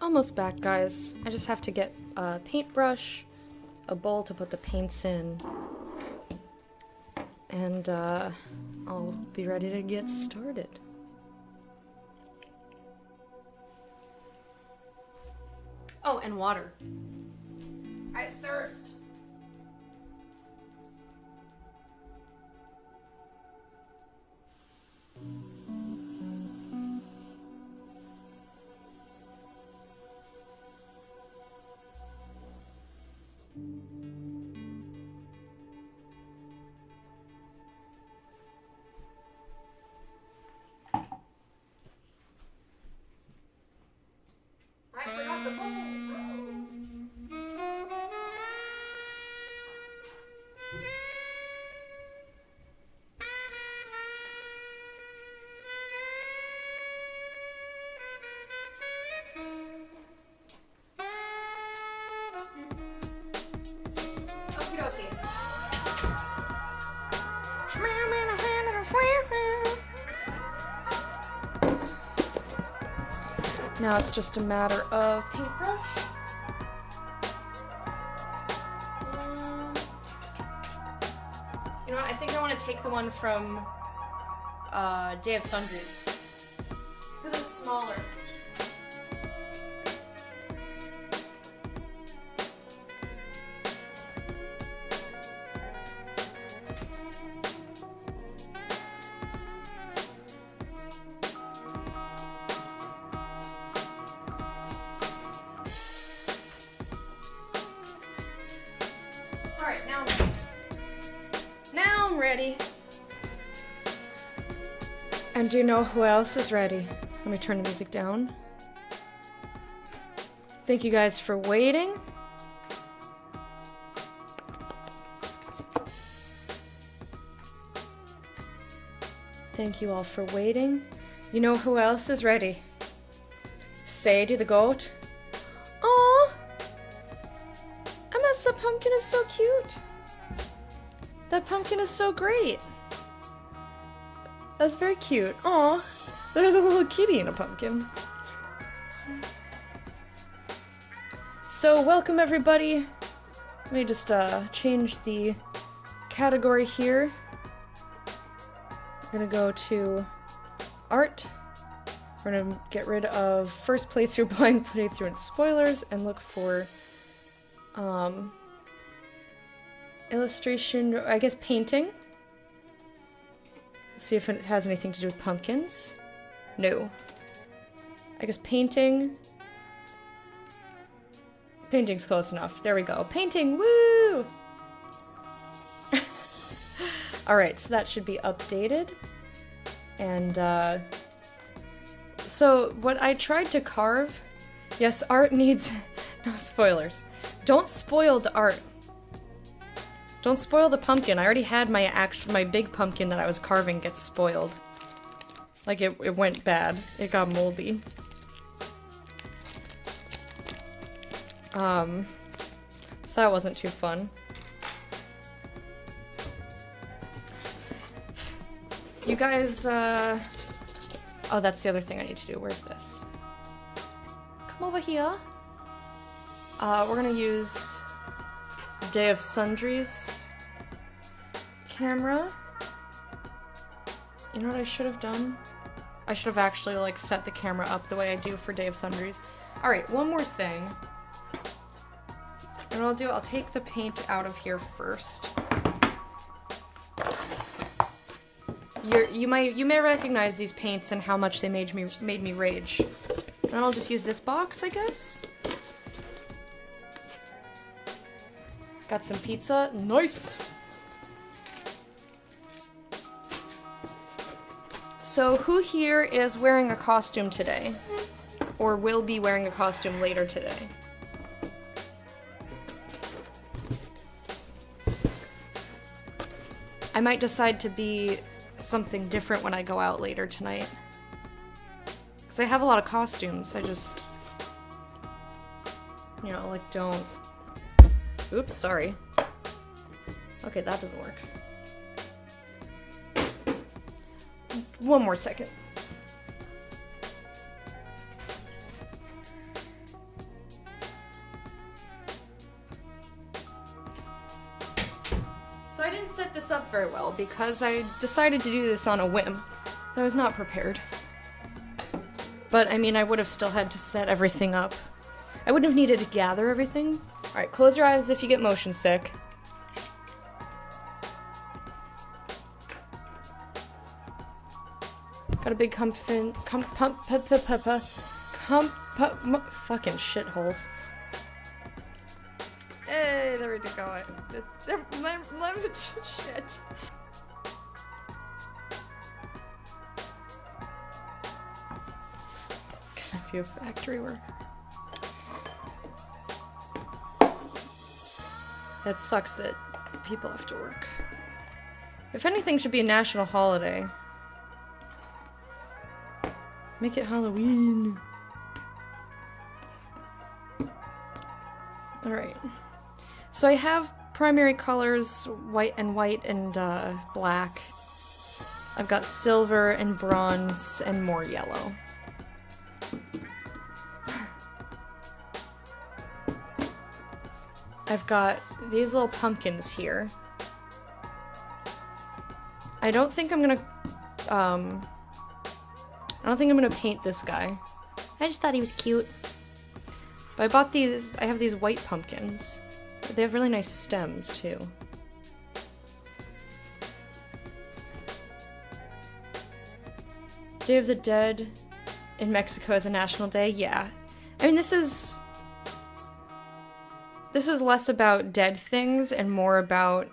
Almost back, guys. I just have to get a paintbrush, a bowl to put the paints in, and I'll be ready to get started. Oh, and water. I thirst. I forgot the bowl. Okie dokie. Now it's just a matter of paintbrush. You know what? I think I want to take the one from Day of Sundries. Because it's smaller. Alright, now I'm ready. Now I'm ready. And do you know who else is ready? Let me turn the music down. Thank you guys for waiting. Thank you all for waiting. You know who else is ready? Sadie the goat. Aww! That pumpkin is so cute. That pumpkin is so great. That's very cute. Aw, there's a little kitty in a pumpkin. So welcome everybody. Let me just change the category here. We're gonna go to art. We're gonna get rid of first playthrough, blind playthrough, and spoilers, and look for illustration, I guess painting. Let's see if it has anything to do with pumpkins. No. I guess painting. Painting's close enough. There we go. Painting! Woo! Alright, so that should be updated. And, so what I tried to carve, yes, art needs, no spoilers. Don't spoil the art. Don't spoil the pumpkin. I already had my big pumpkin that I was carving get spoiled. Like it went bad. It got moldy. So that wasn't too fun. You guys, oh, that's the other thing I need to do. Where's this? Come over here. We're gonna use Day of Sundries camera. You know what I should have done? I should have actually, like, set the camera up the way I do for Day of Sundries. Alright, one more thing. And what I'll do, I'll take the paint out of here first. You may recognize these paints and how much they made me rage. Then I'll just use this box, I guess. Got some pizza. Nice! So who here is wearing a costume today? Or will be wearing a costume later today? I might decide to be something different when I go out later tonight. Because I have a lot of costumes, I just... You know, like, don't... Oops, sorry. Okay, that doesn't work. One more second. set this up very well because I decided to do this on a whim. So I was not prepared. But, I mean, I would have still had to set everything up. I wouldn't have needed to gather everything. Alright, close your eyes if you get motion sick. Got a big fucking shitholes. Hey, there we go. Shit. Can I be a factory worker? That sucks that people have to work. If anything, should be a national holiday. Make it Halloween. Alright. So I have primary colors, white and black. I've got silver and bronze and more yellow. I've got these little pumpkins here. I don't think I'm gonna paint this guy. I just thought he was cute. But I bought these, I have these white pumpkins. They have really nice stems, too. Day of the Dead in Mexico is a national day? Yeah. I mean, this is less about dead things and more about,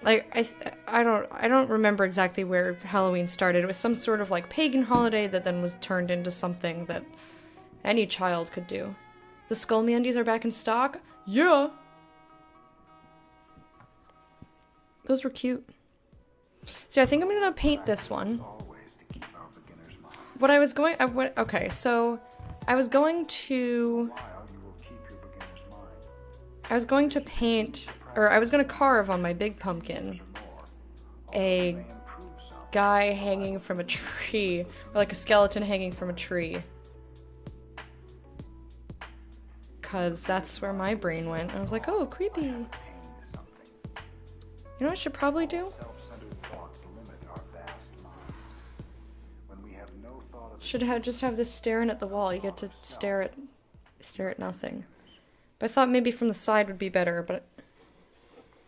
like, I don't remember exactly where Halloween started. It was some sort of like pagan holiday that then was turned into something that any child could do. The Skullmandies are back in stock? Yeah! Those were cute. See, I think I'm gonna paint this one. What I was going, okay, so I was going to paint, or I was going to carve on my big pumpkin a guy hanging from a tree, or like a skeleton hanging from a tree. Because that's where my brain went. I was like, oh, creepy. You know what I should probably do? Should just have this staring at the wall. You get to stare at nothing. But I thought maybe from the side would be better, but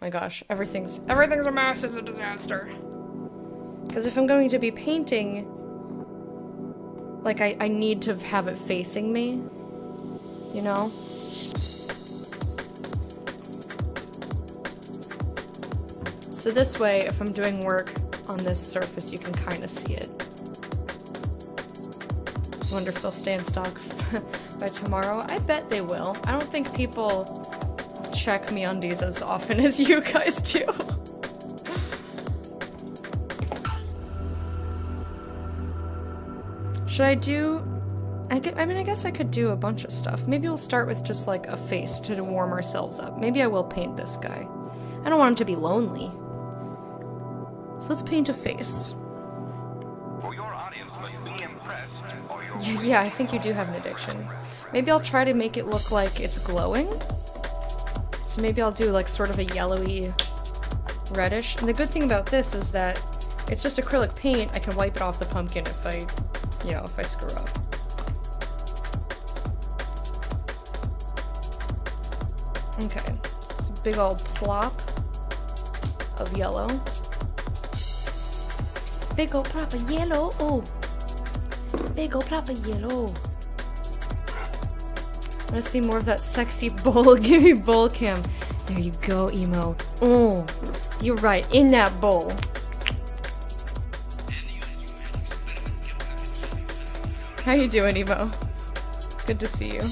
my gosh, everything's a mess, it's a disaster. Because if I'm going to be painting, like I need to have it facing me, you know? So this way, if I'm doing work on this surface, you can kind of see it. Wonder if they'll stay in stock by tomorrow. I bet they will. I don't think people check MeUndies as often as you guys do. Should I do... I mean, I guess I could do a bunch of stuff. Maybe we'll start with just like a face to warm ourselves up. Maybe I will paint this guy. I don't want him to be lonely. So let's paint a face. Yeah, I think you do have an addiction. Maybe I'll try to make it look like it's glowing. So maybe I'll do like sort of a yellowy reddish. And the good thing about this is that it's just acrylic paint. I can wipe it off the pumpkin if I screw up. Okay, it's a big old plop of yellow. Big old plop of yellow. Oh. Big ol' plop of yellow. I want to see more of that sexy bowl. Give me bowl cam. There you go, Emo. Oh, you're right. In that bowl. How you doing, Emo? Good to see you.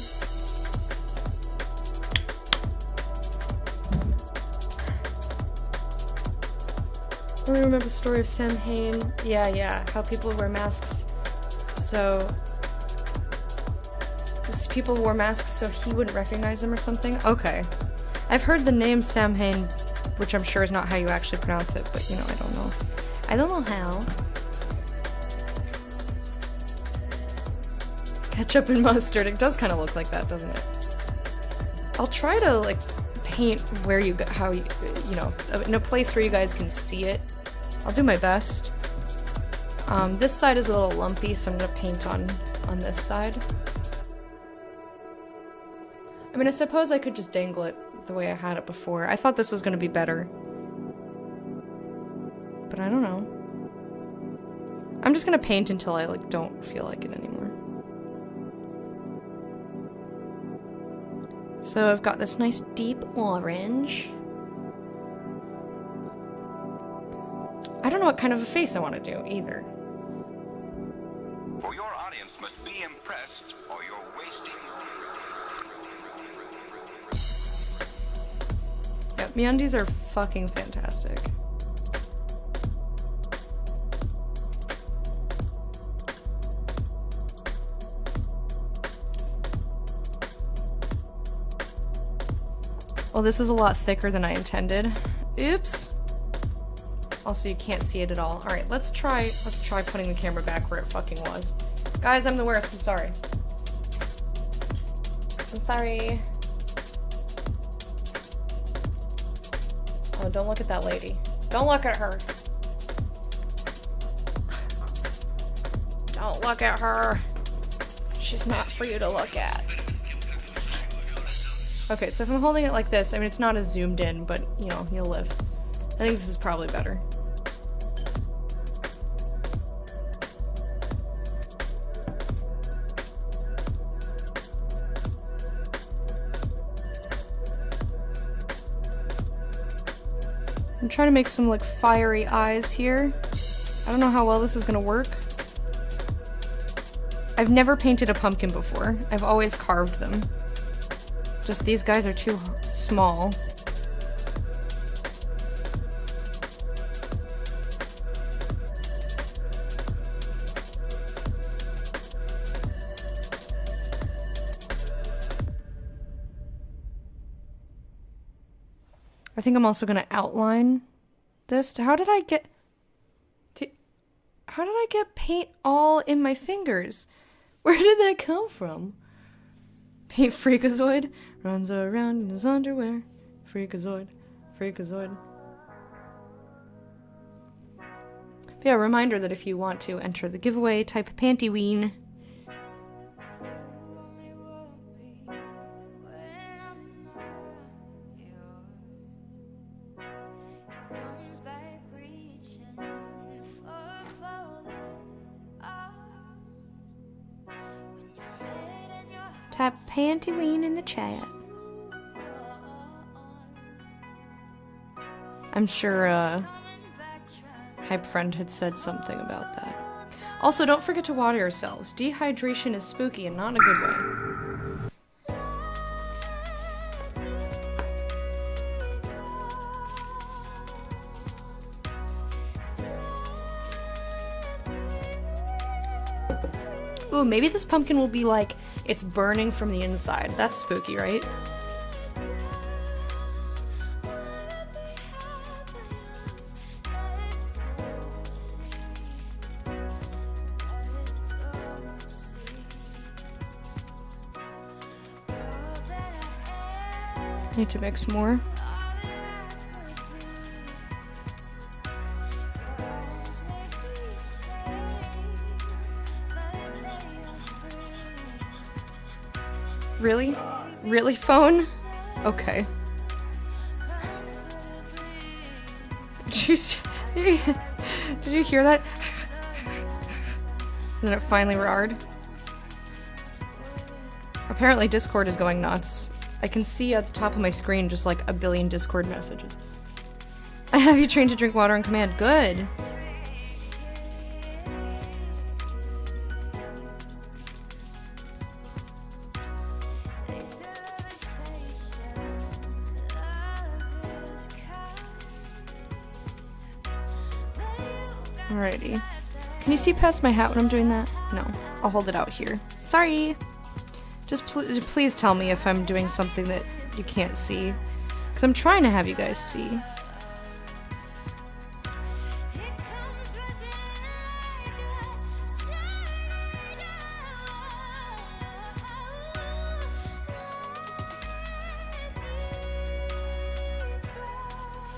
I remember the story of Samhain. Yeah. How people wear masks. So, people wore masks so he wouldn't recognize them or something? Okay. I've heard the name Samhain, which I'm sure is not how you actually pronounce it, but, you know, I don't know. I don't know how. Ketchup and mustard. It does kind of look like that, doesn't it? I'll try to, like, paint where you know, in a place where you guys can see it. I'll do my best. This side is a little lumpy, so I'm gonna paint on this side. I mean, I suppose I could just dangle it the way I had it before. I thought this was gonna be better. But I don't know. I'm just gonna paint until I, like, don't feel like it anymore. So I've got this nice deep orange. I don't know what kind of a face I want to do, either. For your audience must be impressed, or you're wasting. Yeah, MeUndies are fucking fantastic. Well, this is a lot thicker than I intended. Oops. Also, you can't see it at all. All right, let's try putting the camera back where it fucking was. Guys, I'm the worst. I'm sorry. I'm sorry. Oh, don't look at that lady. Don't look at her. Don't look at her. She's not for you to look at. Okay, so if I'm holding it like this, I mean, it's not as zoomed in, but, you know, you'll live. I think this is probably better. I'm trying to make some, like, fiery eyes here. I don't know how well this is gonna work. I've never painted a pumpkin before. I've always carved them. Just these guys are too small. I think I'm also gonna outline this. How did I get paint all in my fingers? Where did that come from? Paint Freakazoid runs around in his underwear. Freakazoid, Freakazoid. But yeah, reminder that if you want to enter the giveaway, type Pantyween. Type Pantyween in the chat. I'm sure Hype Friend had said something about that. Also, don't forget to water yourselves. Dehydration is spooky and not in a good way. Ooh, maybe this pumpkin will be like, it's burning from the inside. That's spooky, right? Need to mix more. Really? Really, phone? Okay. Did you hear that? And then it finally roared. Apparently Discord is going nuts. I can see at the top of my screen just like a billion Discord messages. I have you trained to drink water on command. Good. Alrighty. Can you see past my hat when I'm doing that? No. I'll hold it out here. Sorry! Just please tell me if I'm doing something that you can't see. Because I'm trying to have you guys see.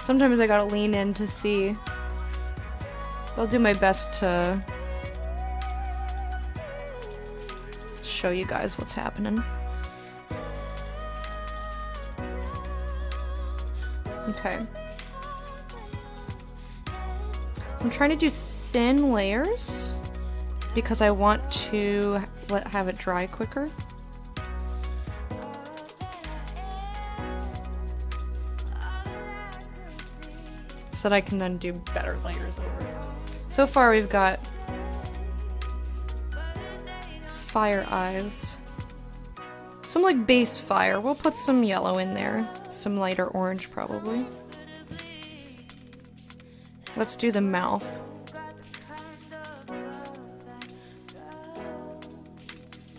Sometimes I gotta lean in to see. I'll do my best to show you guys what's happening. Okay. I'm trying to do thin layers because I want to have it dry quicker. So that I can then do better layers over it. So far we've got fire eyes. Some like base fire. We'll put some yellow in there. Some lighter orange probably. Let's do the mouth.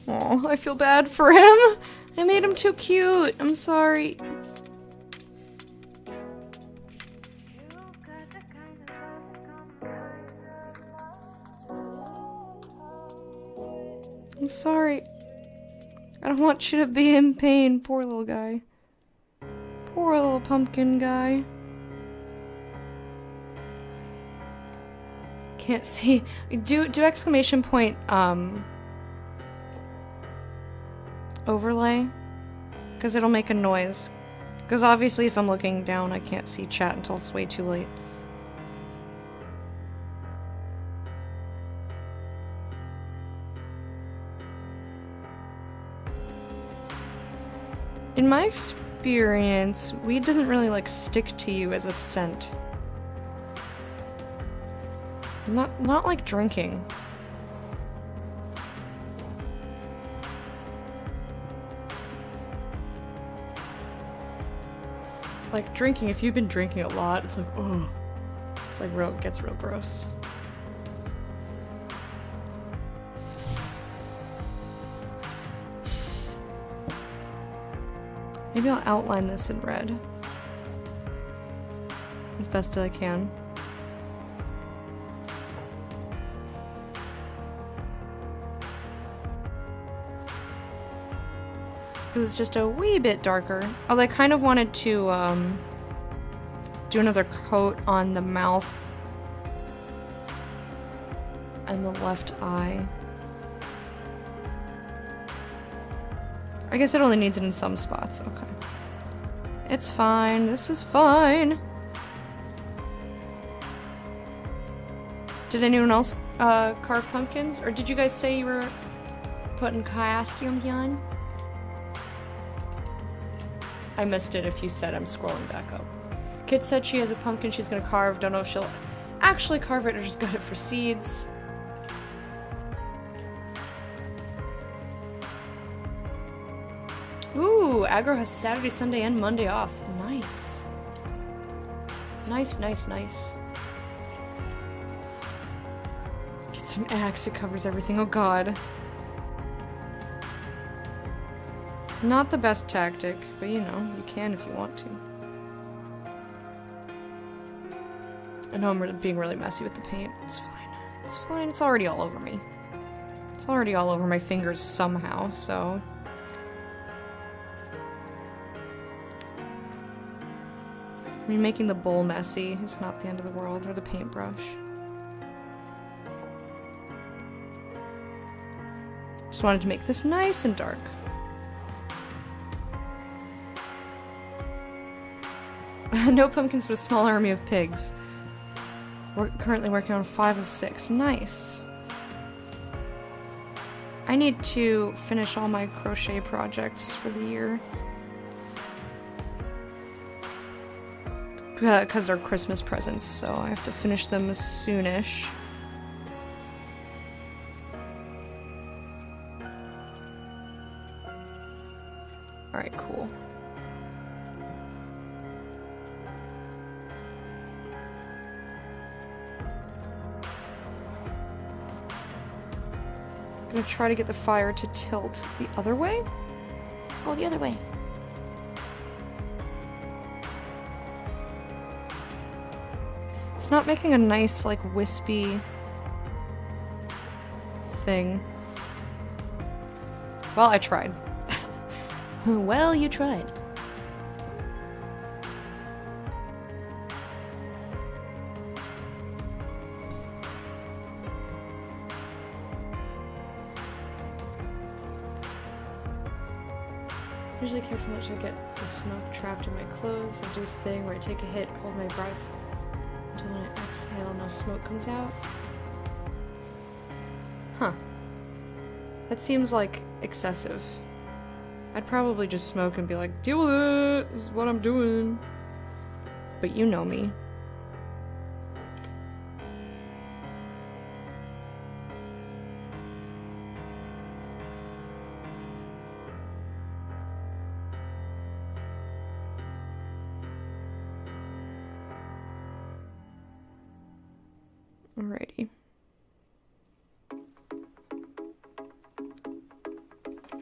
Oh, I feel bad for him. I made him too cute. I'm sorry. I'm sorry. I don't want you to be in pain, poor little guy. Poor little pumpkin guy. Can't see. Do exclamation point overlay, because it'll make a noise. Because obviously if I'm looking down I can't see chat until it's way too late. In my experience, weed doesn't really like stick to you as a scent. Not like drinking. Like drinking, if you've been drinking a lot, it's like, oh. It's like it gets real gross. Maybe I'll outline this in red. As best as I can. Because it's just a wee bit darker. Although I kind of wanted to do another coat on the mouth and the left eye. I guess it only needs it in some spots. Okay. It's fine. This is fine. Did anyone else carve pumpkins? Or did you guys say you were putting costumes on? I missed it if you said. I'm scrolling back up. Kit said she has a pumpkin she's gonna carve. Don't know if she'll actually carve it or just got it for seeds. Ooh, Aggro has Saturday, Sunday, and Monday off. Nice. Nice, nice, nice. Get some axe, it covers everything. Oh god. Not the best tactic, but you know, you can if you want to. I know I'm being really messy with the paint. It's fine. It's fine. It's already all over me. It's already all over my fingers somehow, so... I mean, making the bowl messy is not the end of the world, or the paintbrush. Just wanted to make this nice and dark. No pumpkins, but a small army of pigs. We're currently working on 5 of 6. Nice. I need to finish all my crochet projects for the year. Because they're Christmas presents, so I have to finish them soonish. Alright, cool. I'm gonna try to get the fire to tilt the other way. Go the other way. It's not making a nice, like, wispy thing. Well, I tried. Well, you tried. Usually careful not to get the smoke trapped in my clothes. I do this thing where I take a hit, hold my breath, until when I exhale, no smoke comes out. Huh. That seems like excessive. I'd probably just smoke and be like, deal with it, this is what I'm doing. But you know me. Alrighty.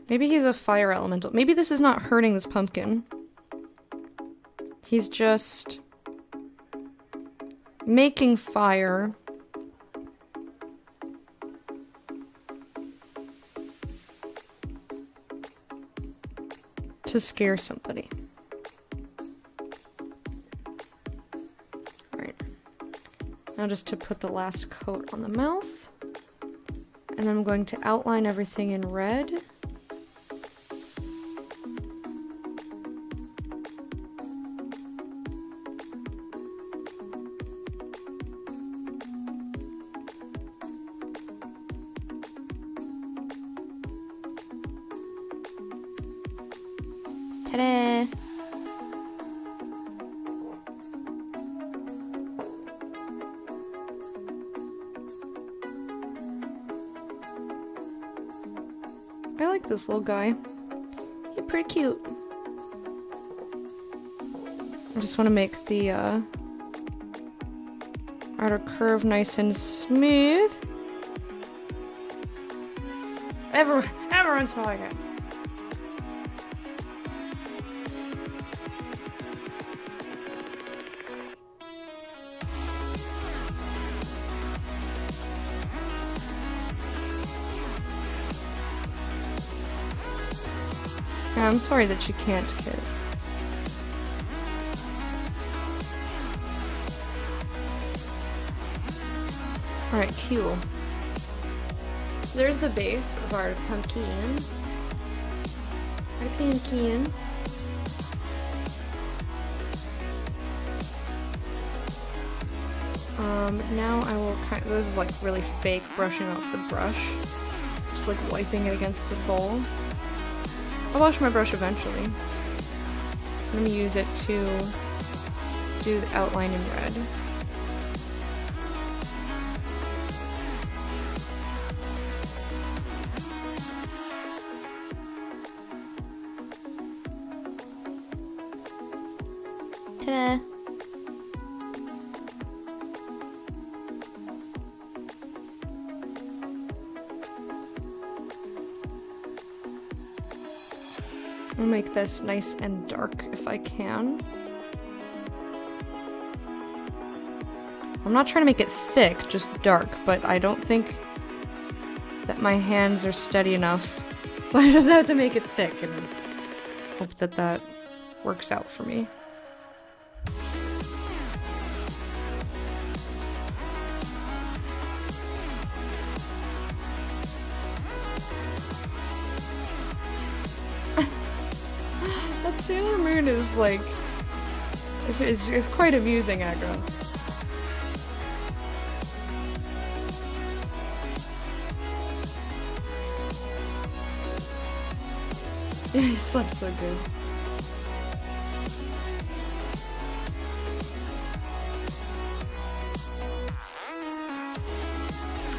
Maybe he's a fire elemental. Maybe this is not hurting this pumpkin. He's just making fire. To scare somebody. Alright. Now just to put the last coat on the mouth. And I'm going to outline everything in red. Ta-da! I like this little guy. He's pretty cute. I just want to make the outer curve nice and smooth. Everyone's smelling it. I'm sorry that you can't, kid. Alright, cool. So there's the base of our pumpkin. Our pumpkin. Now I will this is like really fake brushing off the brush. Just like wiping it against the bowl. I'll wash my brush eventually. I'm gonna use it to do the outline in red. Ta-da! I'll make this nice and dark if I can. I'm not trying to make it thick, just dark, but I don't think that my hands are steady enough. So I just have to make it thick and hope that that works out for me. Sailor Moon is like, it's quite amusing, aggro. Yeah, he slept so good.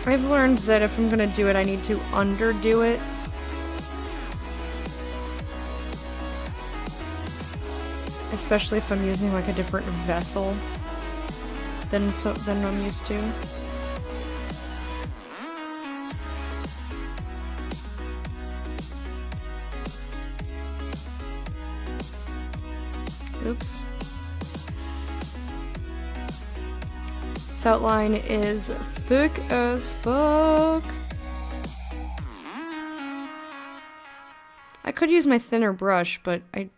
I've learned that if I'm gonna do it, I need to underdo it. Especially if I'm using like a different vessel than I'm used to. Oops. This outline is thick as fuck. I could use my thinner brush, but I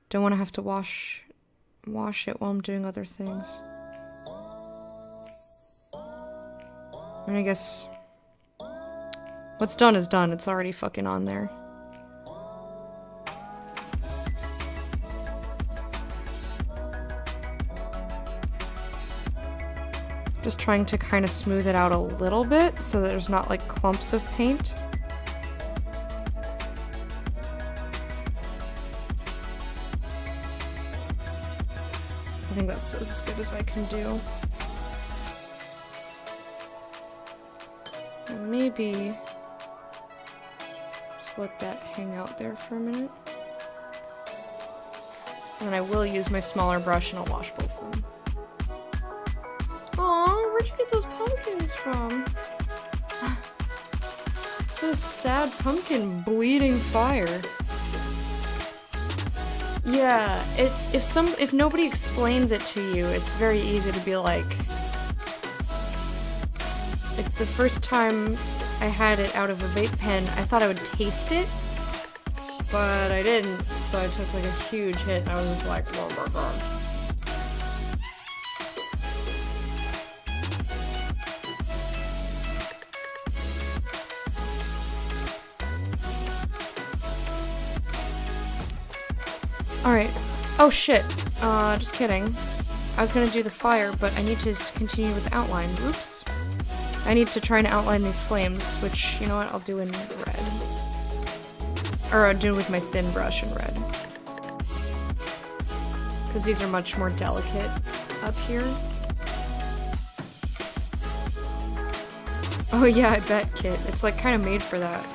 don't want to have to wash it while I'm doing other things. And I guess what's done is done. It's already fucking on there. Just trying to kind of smooth it out a little bit so that there's not like clumps of paint. I think that's as good as I can do. Maybe just let that hang out there for a minute. And then I will use my smaller brush and I'll wash both of them. Aw, where'd you get those pumpkins from? So sad pumpkin bleeding fire. Yeah, it's if nobody explains it to you, it's very easy to be like the first time I had it out of a vape pen, I thought I would taste it, but I didn't, so I took like a huge hit and I was just like, whoa, whoa, whoa. Alright. Oh shit. Just kidding. I was gonna do the fire, but I need to continue with the outline. Oops. I need to try and outline these flames, which, you know what, I'll do in red. Or I'll do with my thin brush in red. Because these are much more delicate up here. Oh yeah, I bet, Kit. It's like kind of made for that.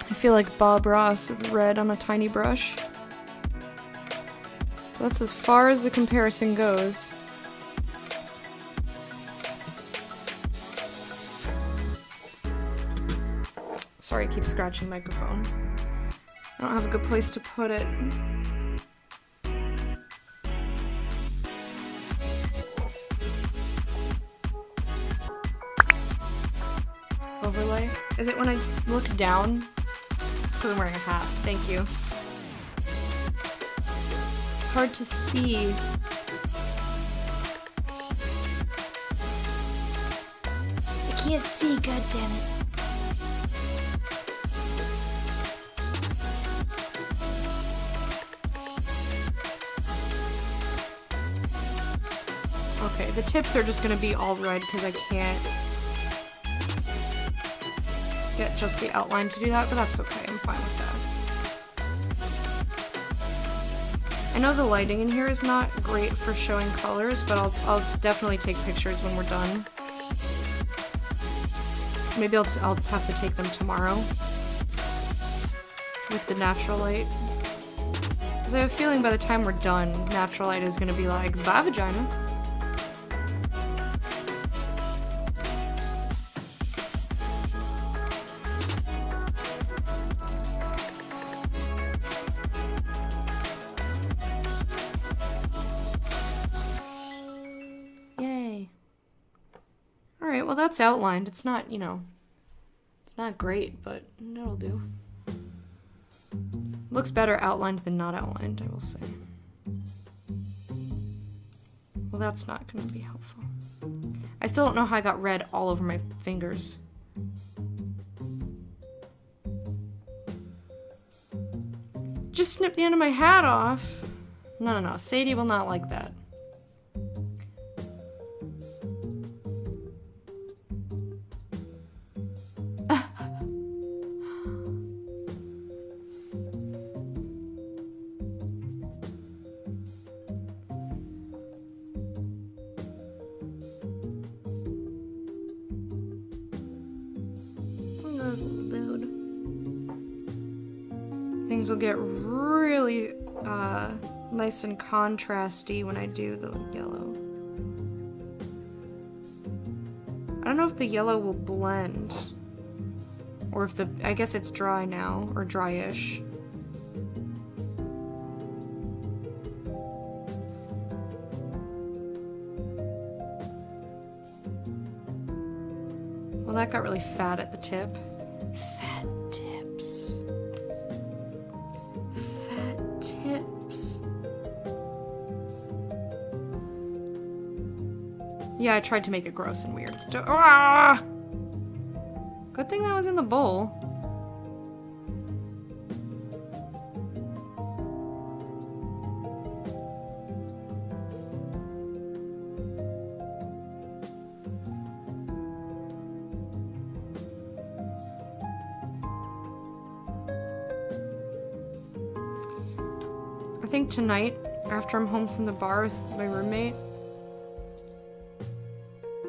I feel like Bob Ross with red on a tiny brush. That's as far as the comparison goes. Sorry, I keep scratching the microphone. I don't have a good place to put it. Overlay? Is it when I look down? It's because I'm wearing a hat. Thank you. It's hard to see. I can't see, goddammit. Okay, the tips are just gonna be all red because I can't get just the outline to do that, but that's okay, I'm fine with that. I know the lighting in here is not great for showing colors, but I'll definitely take pictures when we're done. Maybe I'll have to take them tomorrow with the natural light. Because I have a feeling by the time we're done, natural light is going to be like, bye vagina. Well, that's outlined. It's not, you know, it's not great, but it'll do. Looks better outlined than not outlined, I will say. Well, that's not going to be helpful. I still don't know how I got red all over my fingers. Just snip the end of my hat off. No. Sadie will not like that. Things will get really nice and contrasty when I do the yellow. I don't know if the yellow will blend, or if I guess it's dry now, or dry-ish. Well, that got really fat at the tip. Fat tips. Fat tips. Yeah, I tried to make it gross and weird. Ah! Good thing that was in the bowl. I think tonight, after I'm home from the bar with my roommate,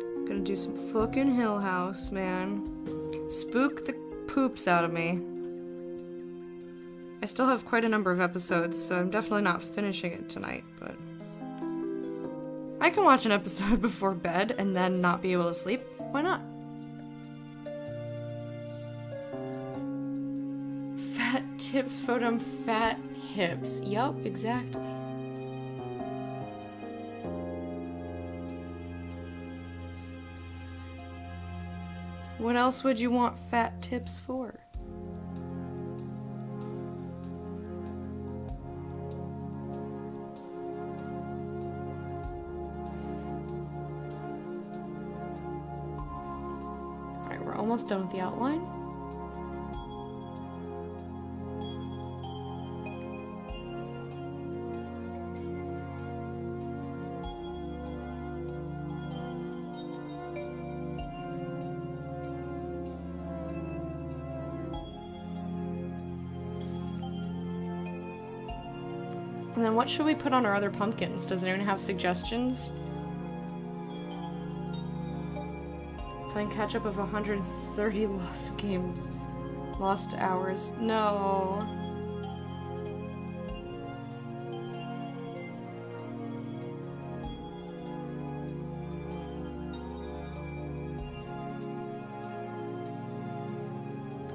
I'm gonna do some fucking Hill House, man. Spook the poops out of me. I still have quite a number of episodes, so I'm definitely not finishing it tonight, but I can watch an episode before bed and then not be able to sleep. Why not? Fat tips, photo, fat hips. Yup, exactly. What else would you want fat tips for? Alright, we're almost done with the outline. And then what should we put on our other pumpkins? Does anyone have suggestions? Playing catch up of 130 lost games. Lost hours. No.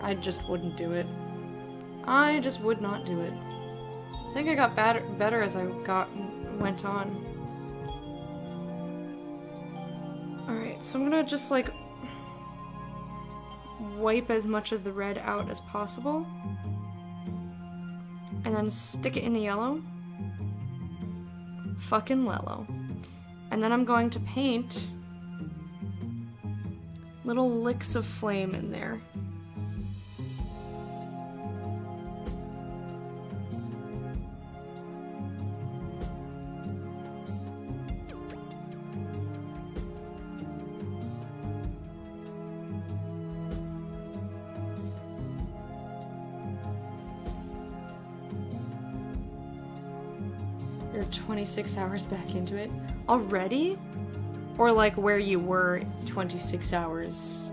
I just wouldn't do it. I just would not do it. I think I got better as I went on. Alright, so I'm gonna just like wipe as much of the red out as possible. And then stick it in the yellow. Fucking Lello. And then I'm going to paint little licks of flame in there. You're 26 hours back into it. Already? Or like where you were 26 hours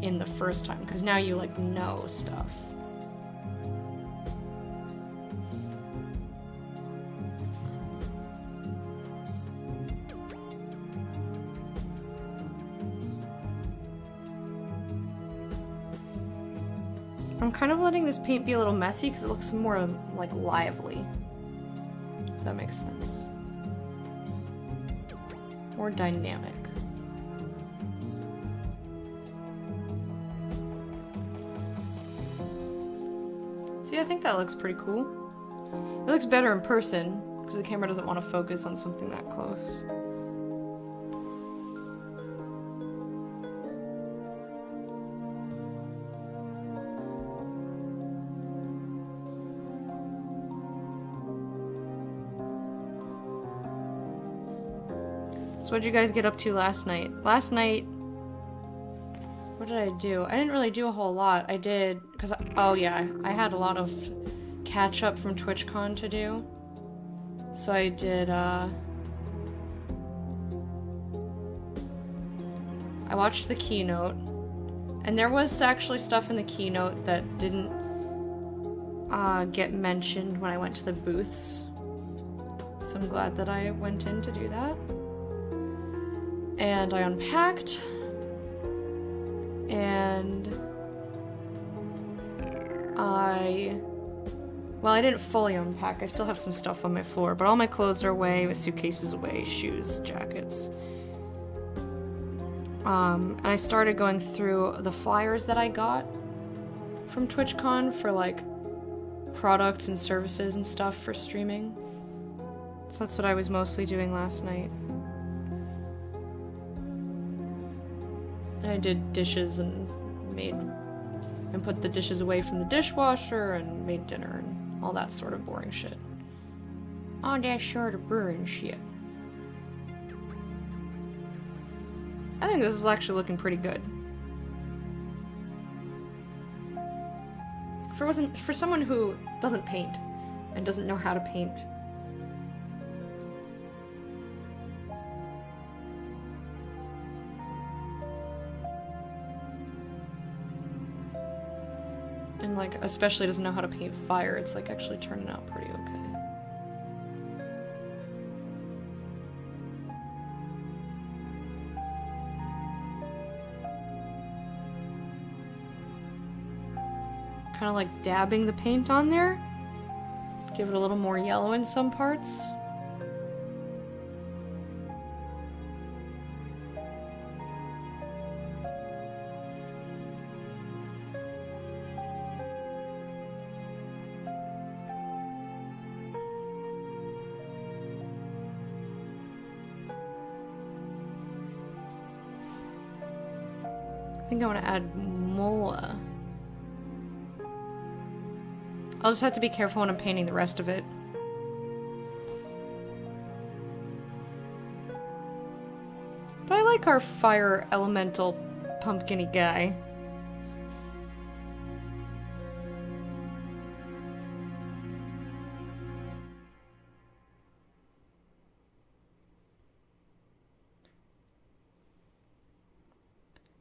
in the first time, because now you like know stuff. I'm kind of letting this paint be a little messy because it looks more like lively. If that makes sense. More dynamic. See, I think that looks pretty cool. It looks better in person because the camera doesn't want to focus on something that close. So what'd you guys get up to last night? Last night, what did I do? I didn't really do a whole lot. I did, because, oh yeah, I had a lot of catch up from TwitchCon to do. So I did, I watched the keynote, and there was actually stuff in the keynote that didn't get mentioned when I went to the booths. So I'm glad that I went in to do that. And I unpacked, and well, I didn't fully unpack. I still have some stuff on my floor, but all my clothes are away, my suitcases away, shoes, jackets. And I started going through the flyers that I got from TwitchCon for like products and services and stuff for streaming. So that's what I was mostly doing last night. And I did dishes and put the dishes away from the dishwasher and made dinner and all that sort of boring shit. All that sort of boring shit. I think this is actually looking pretty good. For someone who doesn't paint and doesn't know how to paint. And like, especially doesn't know how to paint fire, it's like actually turning out pretty okay. Kind of like dabbing the paint on there. Give it a little more yellow in some parts. I think I want to add more. I'll just have to be careful when I'm painting the rest of it. But I like our fire elemental pumpkin-y guy.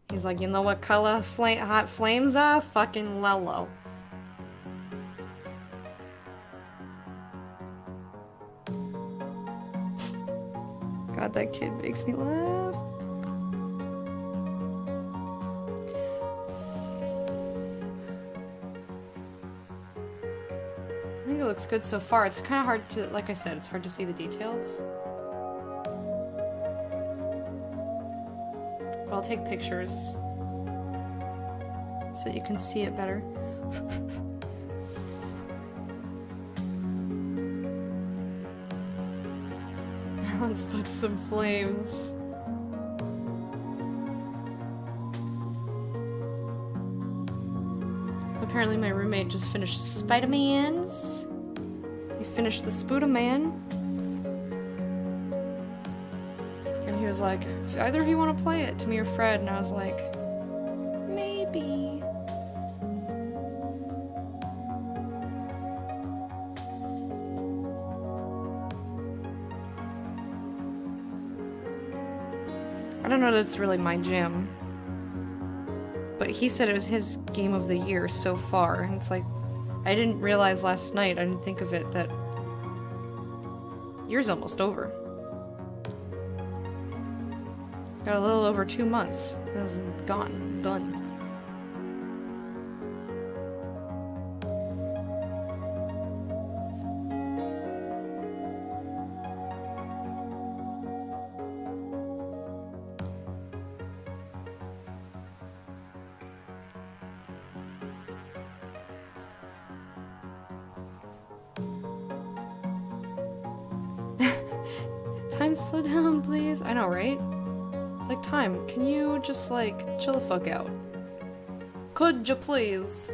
He's like, you know what color hot flames are? Fucking Lello. God, that kid makes me laugh. I think it looks good so far. It's kind of hard to, like I said, it's hard to see the details. But I'll take pictures so you can see it better. Let's put some flames. Apparently my roommate just finished Spider-Man's. He finished the Spooderman. And he was like, if either of you want to play it, to me or Fred, and I was like, maybe. I don't know that it's really my jam. But he said it was his game of the year so far, and it's like, I didn't realize last night, I didn't think of it, that year's almost over. Got a little over 2 months. It's gone. Done. Time, slow down, please. I know, right? It's like, time, can you just, like, chill the fuck out? Could you please?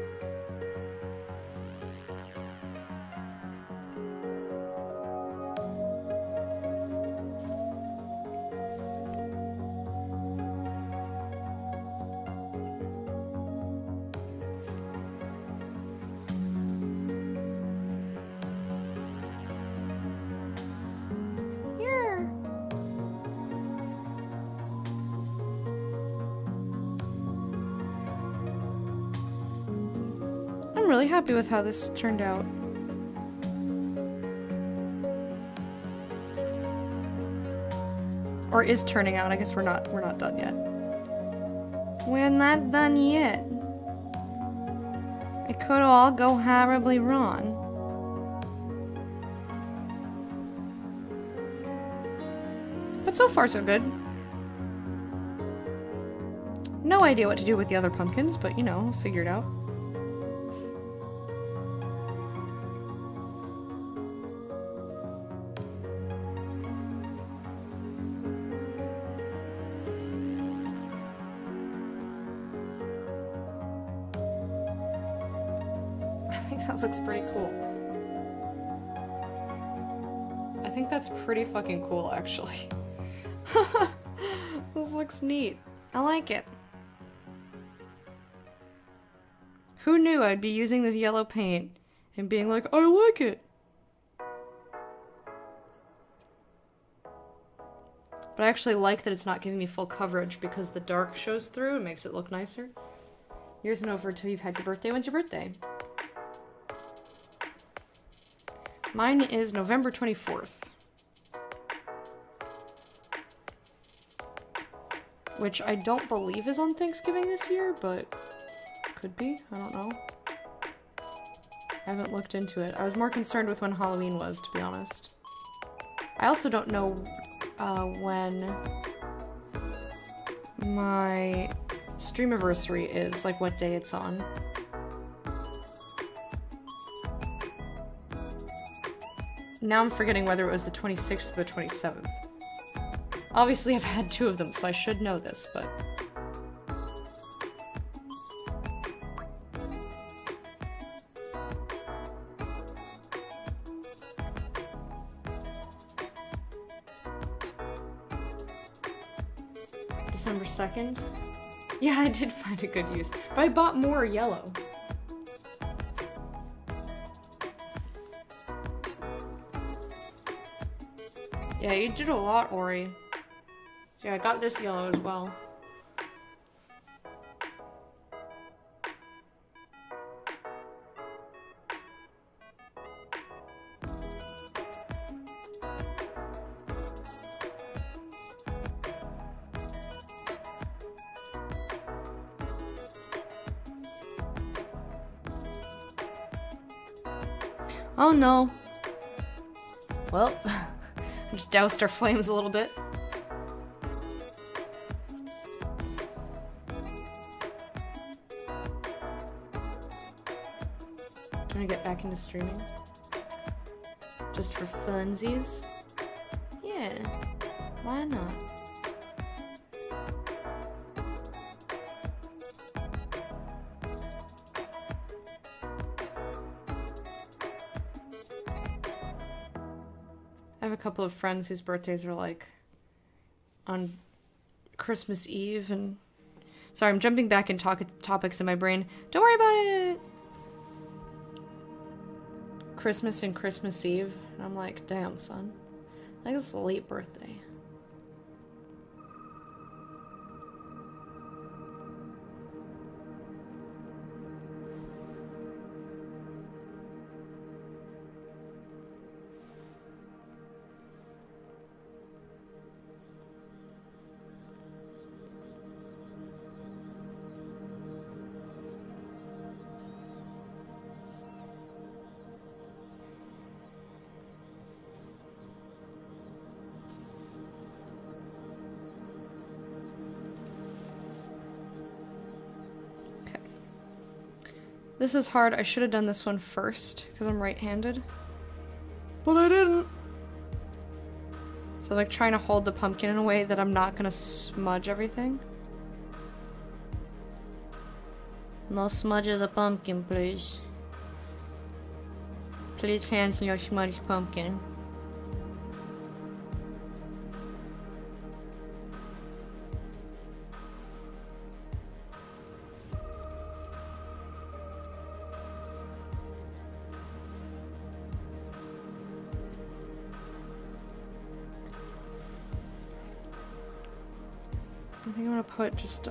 I'm really happy with how this turned out. Or is turning out. I guess we're not done yet. We're not done yet. It could all go horribly wrong. But so far so good. No idea what to do with the other pumpkins, but you know, I'll figure it out. That looks pretty cool. I think that's pretty fucking cool, actually. This looks neat. I like it. Who knew I'd be using this yellow paint and being like, I like it! But I actually like that it's not giving me full coverage because the dark shows through and makes it look nicer. Years and over till you've had your birthday. When's your birthday? Mine is November 24th. Which I don't believe is on Thanksgiving this year, but could be. I don't know. I haven't looked into it. I was more concerned with when Halloween was, to be honest. I also don't know when my Streamiversary is, like what day it's on. Now I'm forgetting whether it was the 26th or the 27th. Obviously I've had two of them, so I should know this, but... December 2nd? Yeah, I did find a good use. But I bought more yellow. Yeah, you did a lot, Ori. Yeah, I got this yellow as well. Oh no. Well, I just doused our flames a little bit. I'm gonna get back into streaming. Just for funsies. Yeah, why not? I have a couple of friends whose birthdays are like on Christmas Eve and... Sorry, I'm jumping back in topics in my brain. Don't worry about it! Christmas and Christmas Eve. And I'm like, damn, son. I think it's a late birthday. This is hard. I should have done this one first, because I'm right-handed. But I didn't! So like trying to hold the pumpkin in a way that I'm not gonna smudge everything. No smudge of the pumpkin, please. Please cancel your smudged pumpkin. I think I'm gonna put just,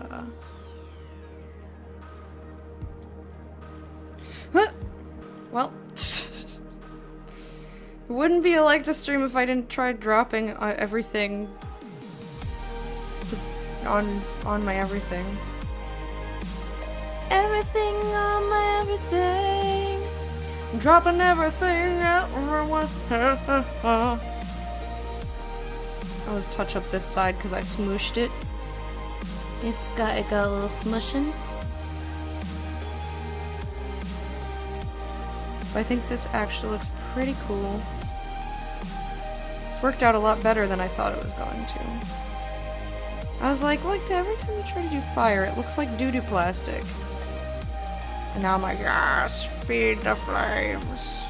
Well. It wouldn't be a like to stream if I didn't try dropping everything on my everything. Everything on my everything. Dropping everything everyone. I'll just touch up this side because I smooshed it. It got a little smushing. But I think this actually looks pretty cool. It's worked out a lot better than I thought it was going to. I was like, look, every time you try to do fire, it looks like doo-doo plastic. And now I'm like, yes, feed the flames.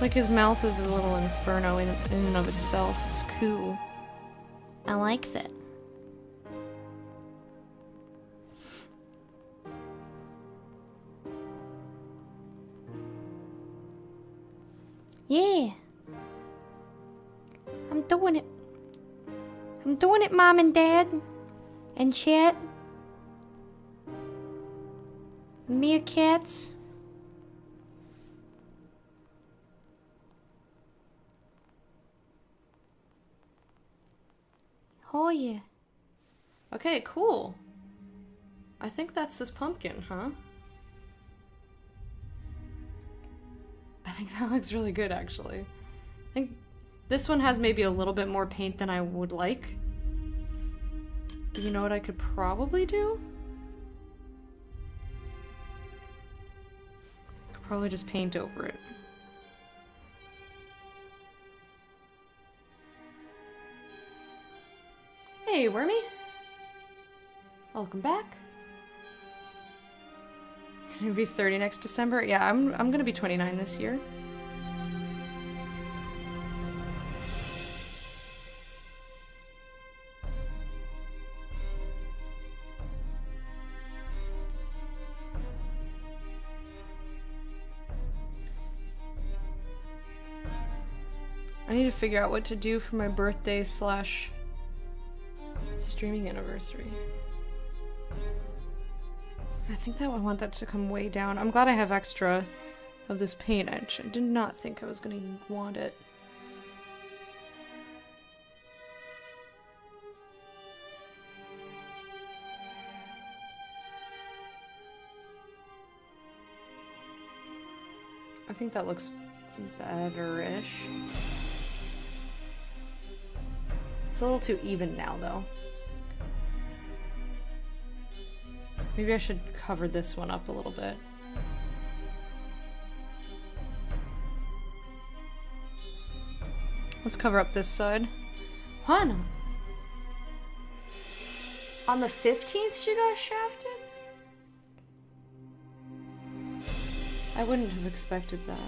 Like his mouth is a little inferno in and of itself. It's cool. I likes it. Yeah. I'm doing it. I'm doing it, Mom and Dad. And chat. Meerkats. Oh yeah. Okay, cool. I think that's this pumpkin, huh? I think that looks really good, actually. I think this one has maybe a little bit more paint than I would like. But you know what I could probably do? I could probably just paint over it. Hey, Wormy. Welcome back. You'll be 30 next December? Yeah, I'm gonna be 29 this year. I need to figure out what to do for my birthday / streaming anniversary. I think that I want that to come way down. I'm glad I have extra of this paint. I did not think I was gonna want it. I think that looks better-ish. It's a little too even now, though. Maybe I should cover this one up a little bit. Let's cover up this side. Hana! On the 15th she got shafted? I wouldn't have expected that.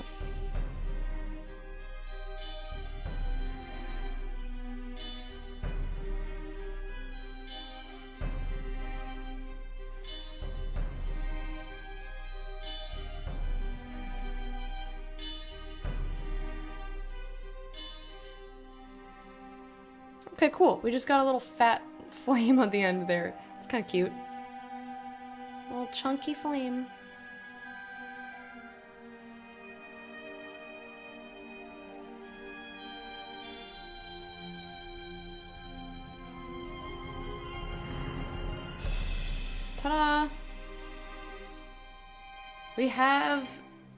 Okay, cool. We just got a little fat flame on the end there. It's kind of cute. A little chunky flame. Ta-da! We have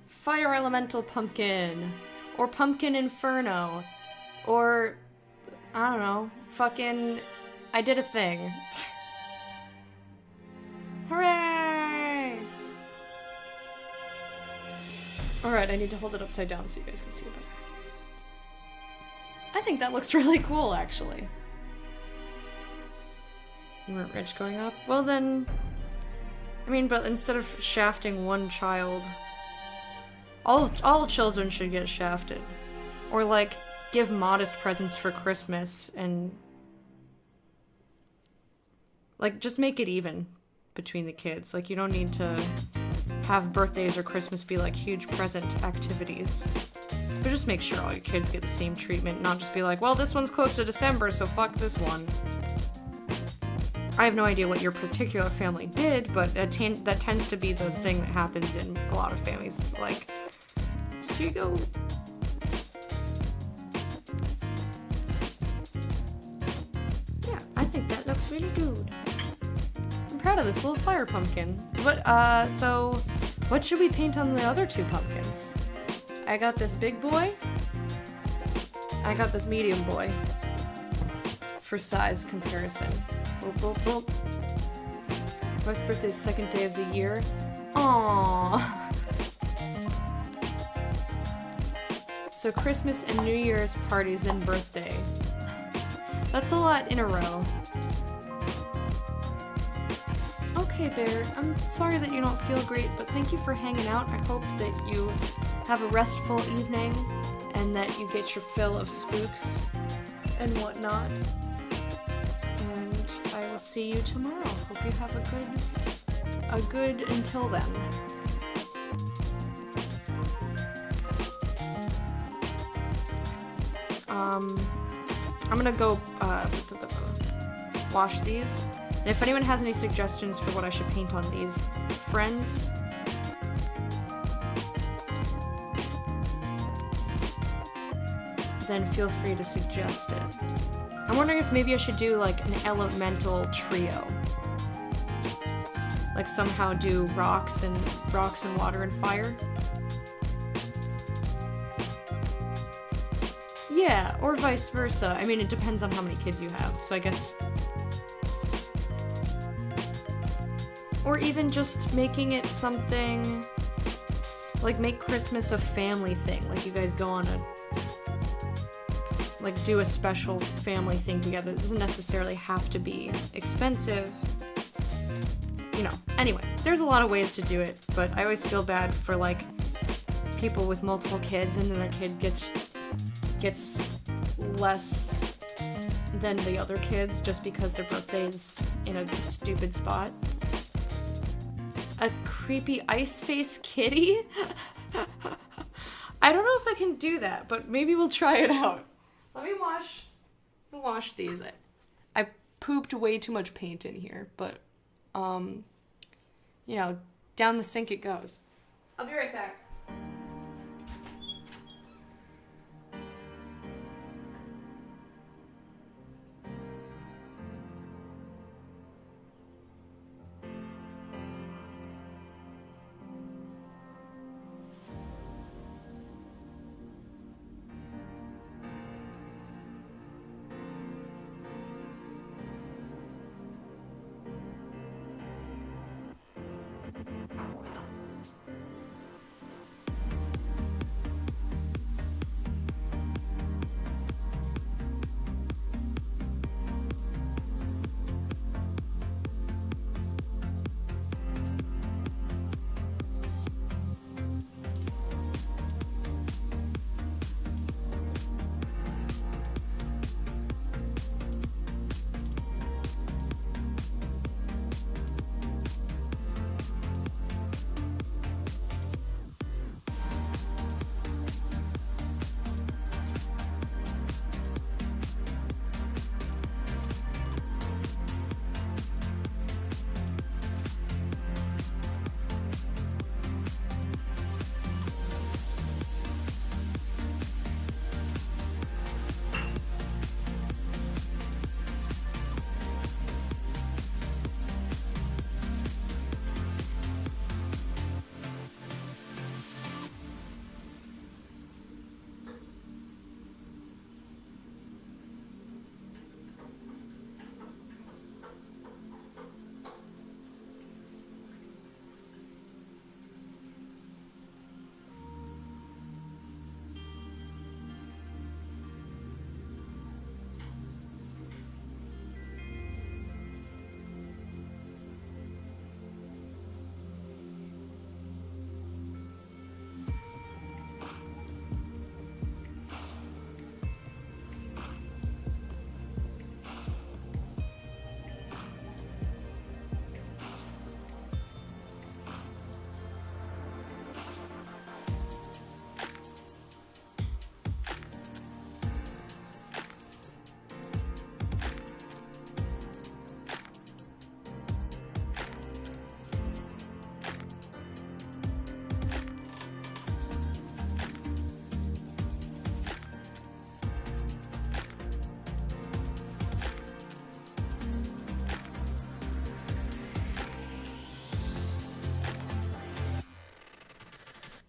Fire Elemental Pumpkin, or Pumpkin Inferno, or I don't know, fucking I did a thing. Hooray! Alright, I need to hold it upside down so you guys can see it better. I think that looks really cool, actually. You weren't rich growing up? Well then, I mean, but instead of shafting one child, all children should get shafted. Or like, give modest presents for Christmas and like just make it even between the kids. Like you don't need to have birthdays or Christmas be like huge present activities. But just make sure all your kids get the same treatment, not just be like, well, this one's close to December, so fuck this one. I have no idea what your particular family did, but that tends to be the thing that happens in a lot of families. It's like, just here you go. Yeah, I think that looks really good. I'm proud of this little fire pumpkin. But, so, what should we paint on the other two pumpkins? I got this big boy. I got this medium boy. For size comparison. Boop, boop, boop. Wife's birthday's second day of the year. Aww. So Christmas and New Year's parties, then birthday. That's a lot in a row. Okay, Bear, I'm sorry that you don't feel great, but thank you for hanging out. I hope that you have a restful evening and that you get your fill of spooks and whatnot. And I will see you tomorrow. Hope you have a good until then. I'm gonna go wash these. And if anyone has any suggestions for what I should paint on these friends, then feel free to suggest it. I'm wondering if maybe I should do like an elemental trio. Like somehow do rocks and water and fire. Yeah, or vice versa. I mean, it depends on how many kids you have, so I guess... Or even just making it something... Like, make Christmas a family thing. Like, you guys go on a... Like, do a special family thing together. It doesn't necessarily have to be expensive. You know. Anyway, there's a lot of ways to do it, but I always feel bad for, like, people with multiple kids, and then their kid gets less than the other kids just because their birthday's in a stupid spot. A creepy ice face kitty? I don't know if I can do that, but maybe we'll try it out. Let me wash these. I pooped way too much paint in here, but you know, down the sink it goes. I'll be right back.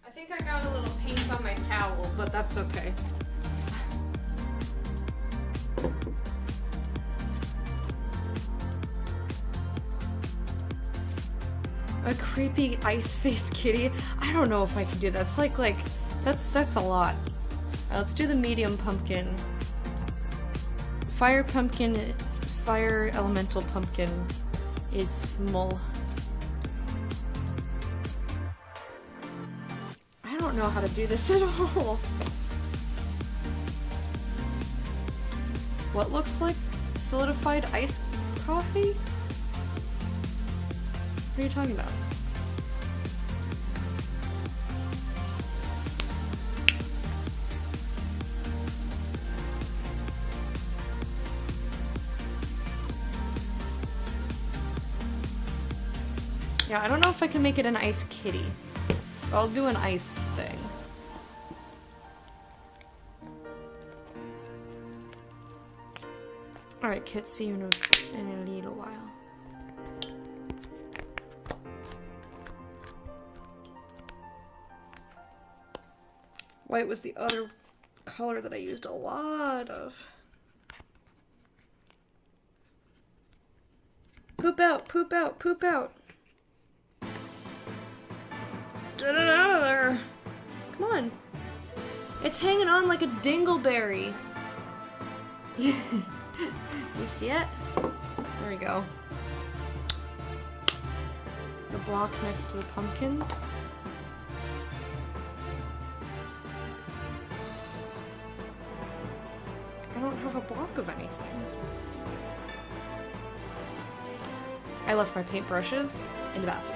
I think I got a little paint on my towel, but that's okay. A creepy ice face kitty? I don't know if I can do that. It's like that's a lot. Let's do the medium pumpkin Fire pumpkin, fire elemental pumpkin is small. I don't know how to do this at all. What looks like solidified iced coffee? What are you talking about? Yeah, I don't know if I can make it an ice kitty. I'll do an ice thing. Alright, Kit, see you in a little while. White was the other color that I used a lot of. Poop out, poop out, poop out. Get it out of there. Come on. It's hanging on like a dingleberry. You see it? There we go. The block next to the pumpkins. I don't have a block of anything. I left my paintbrushes in the bathroom.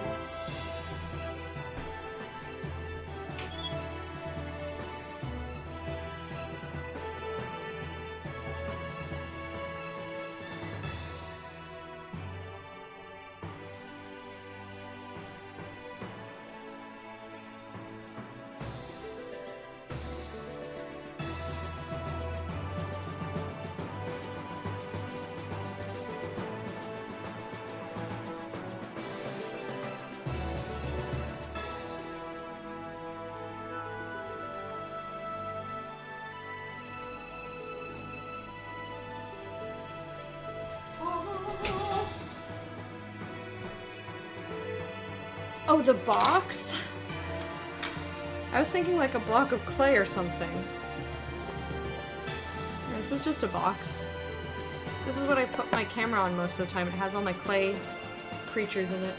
Oh, the box? I was thinking like a block of clay or something. This is just a box. This is what I put my camera on most of the time. It has all my clay creatures in it.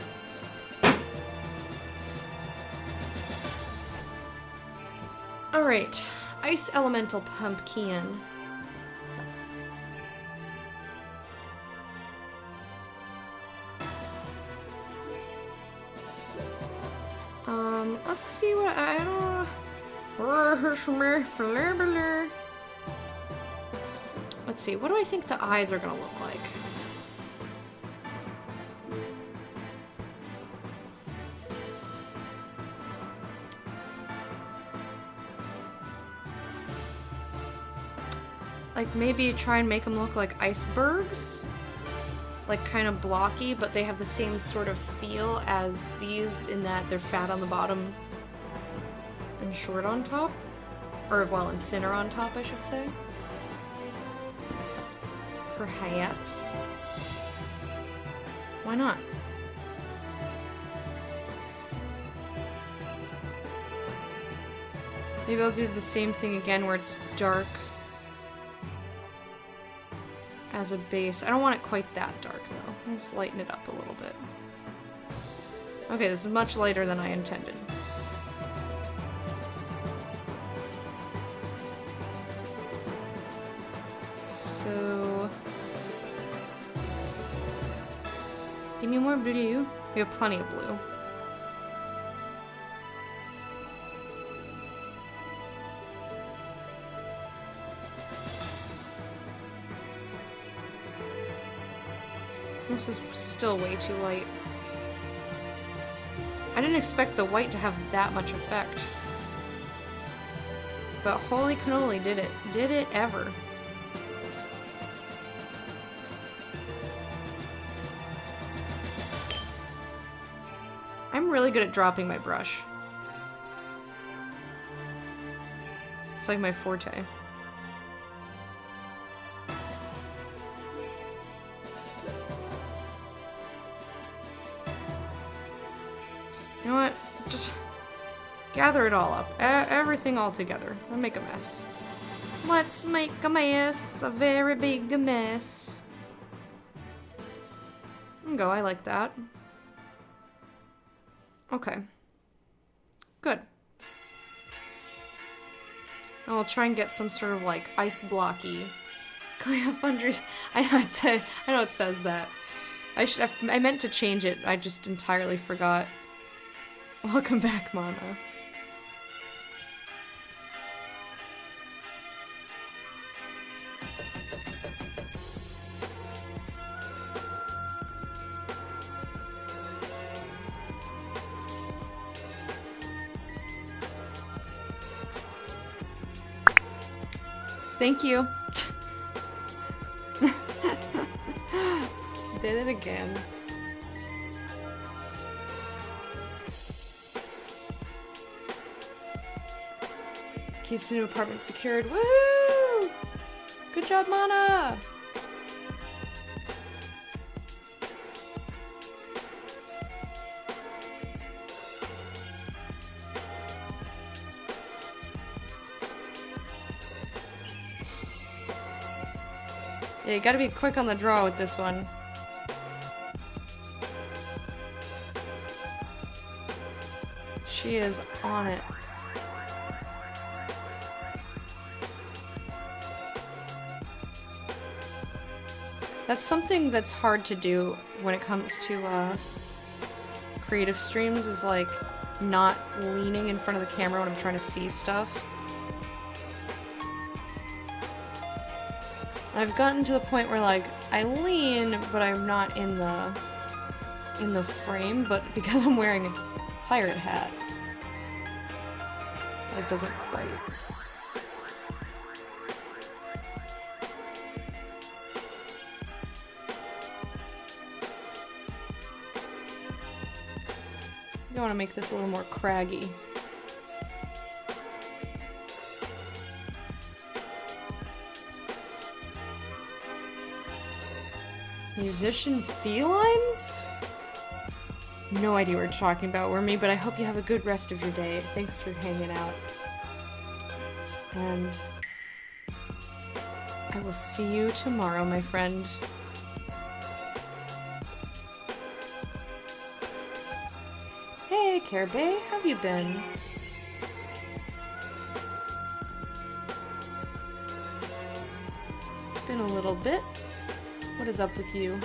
Alright, Ice Elemental Pumpkin. Let's see what I don't. Let's see. What do I think the eyes are gonna look like? Like maybe try and make them look like icebergs? Like kind of blocky, but they have the same sort of feel as these in that they're fat on the bottom and short on top. Or, well, and thinner on top, I should say. Perhaps. Why not? Maybe I'll do the same thing again where it's dark as a base. I don't want it quite that dark, though. Let's lighten it up a little bit. Okay, this is much lighter than I intended. So... give me more blue. We have plenty of blue. This is still way too light. I didn't expect the white to have that much effect. But holy cannoli, did it. Did it ever. I'm really good at dropping my brush. It's like my forte. You know what? Just gather it all up. Everything all together. I'll make a mess. Let's make a mess, a very big mess. Go, I like that. Okay. Good. And we'll try and get some sort of like ice blocky. Cleopunders. I know it says that. I meant to change it. I just entirely forgot. Welcome back, Mana. Thank you. Did it again. Keys to new apartment secured. Woohoo! Good job, Mana! Yeah, you gotta be quick on the draw with this one. She is on it. That's something that's hard to do when it comes to creative streams, is like not leaning in front of the camera when I'm trying to see stuff. I've gotten to the point where like I lean, but I'm not in the frame, but because I'm wearing a pirate hat, it doesn't quite. I want to make this a little more craggy. Musician felines? No idea what you're talking about, Wormy, but I hope you have a good rest of your day. Thanks for hanging out. And I will see you tomorrow, my friend. Hey, Care Bay, how have you been? It's been a little bit. What is up with you?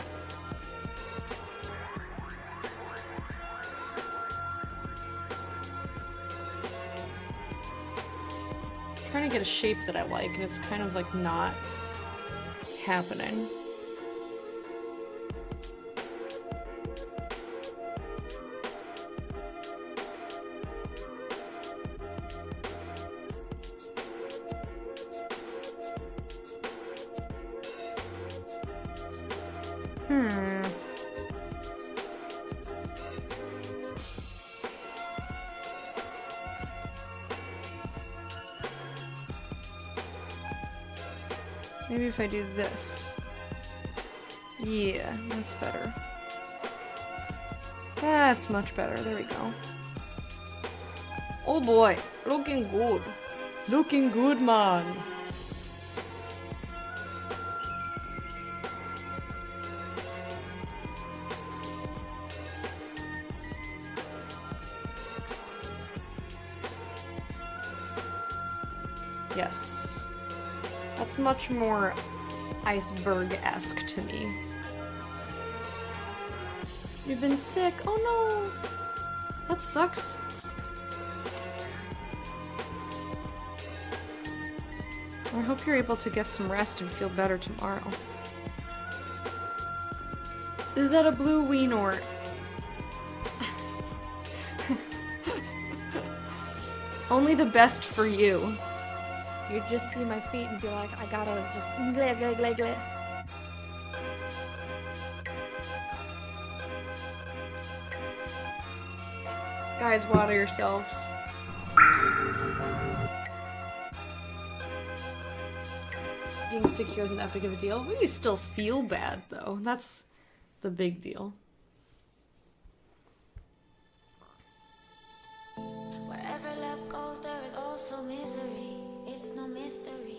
I'm trying to get a shape that I like, and it's kind of like not happening. Maybe if I do this. Yeah, that's better. That's much better. There we go. Oh boy, looking good. Looking good, man. Yes. That's much more iceberg-esque to me. You've been sick? Oh no! That sucks. I hope you're able to get some rest and feel better tomorrow. Is that a blue Weenort? Only the best for you. You'd just see my feet and be like, I gotta just gleh, gleh, gleh, gleh. Guys, water yourselves. Being sick here isn't that big of a deal. Well, you still feel bad, though. That's the big deal. Wherever love goes, there is also misery. It's no mystery.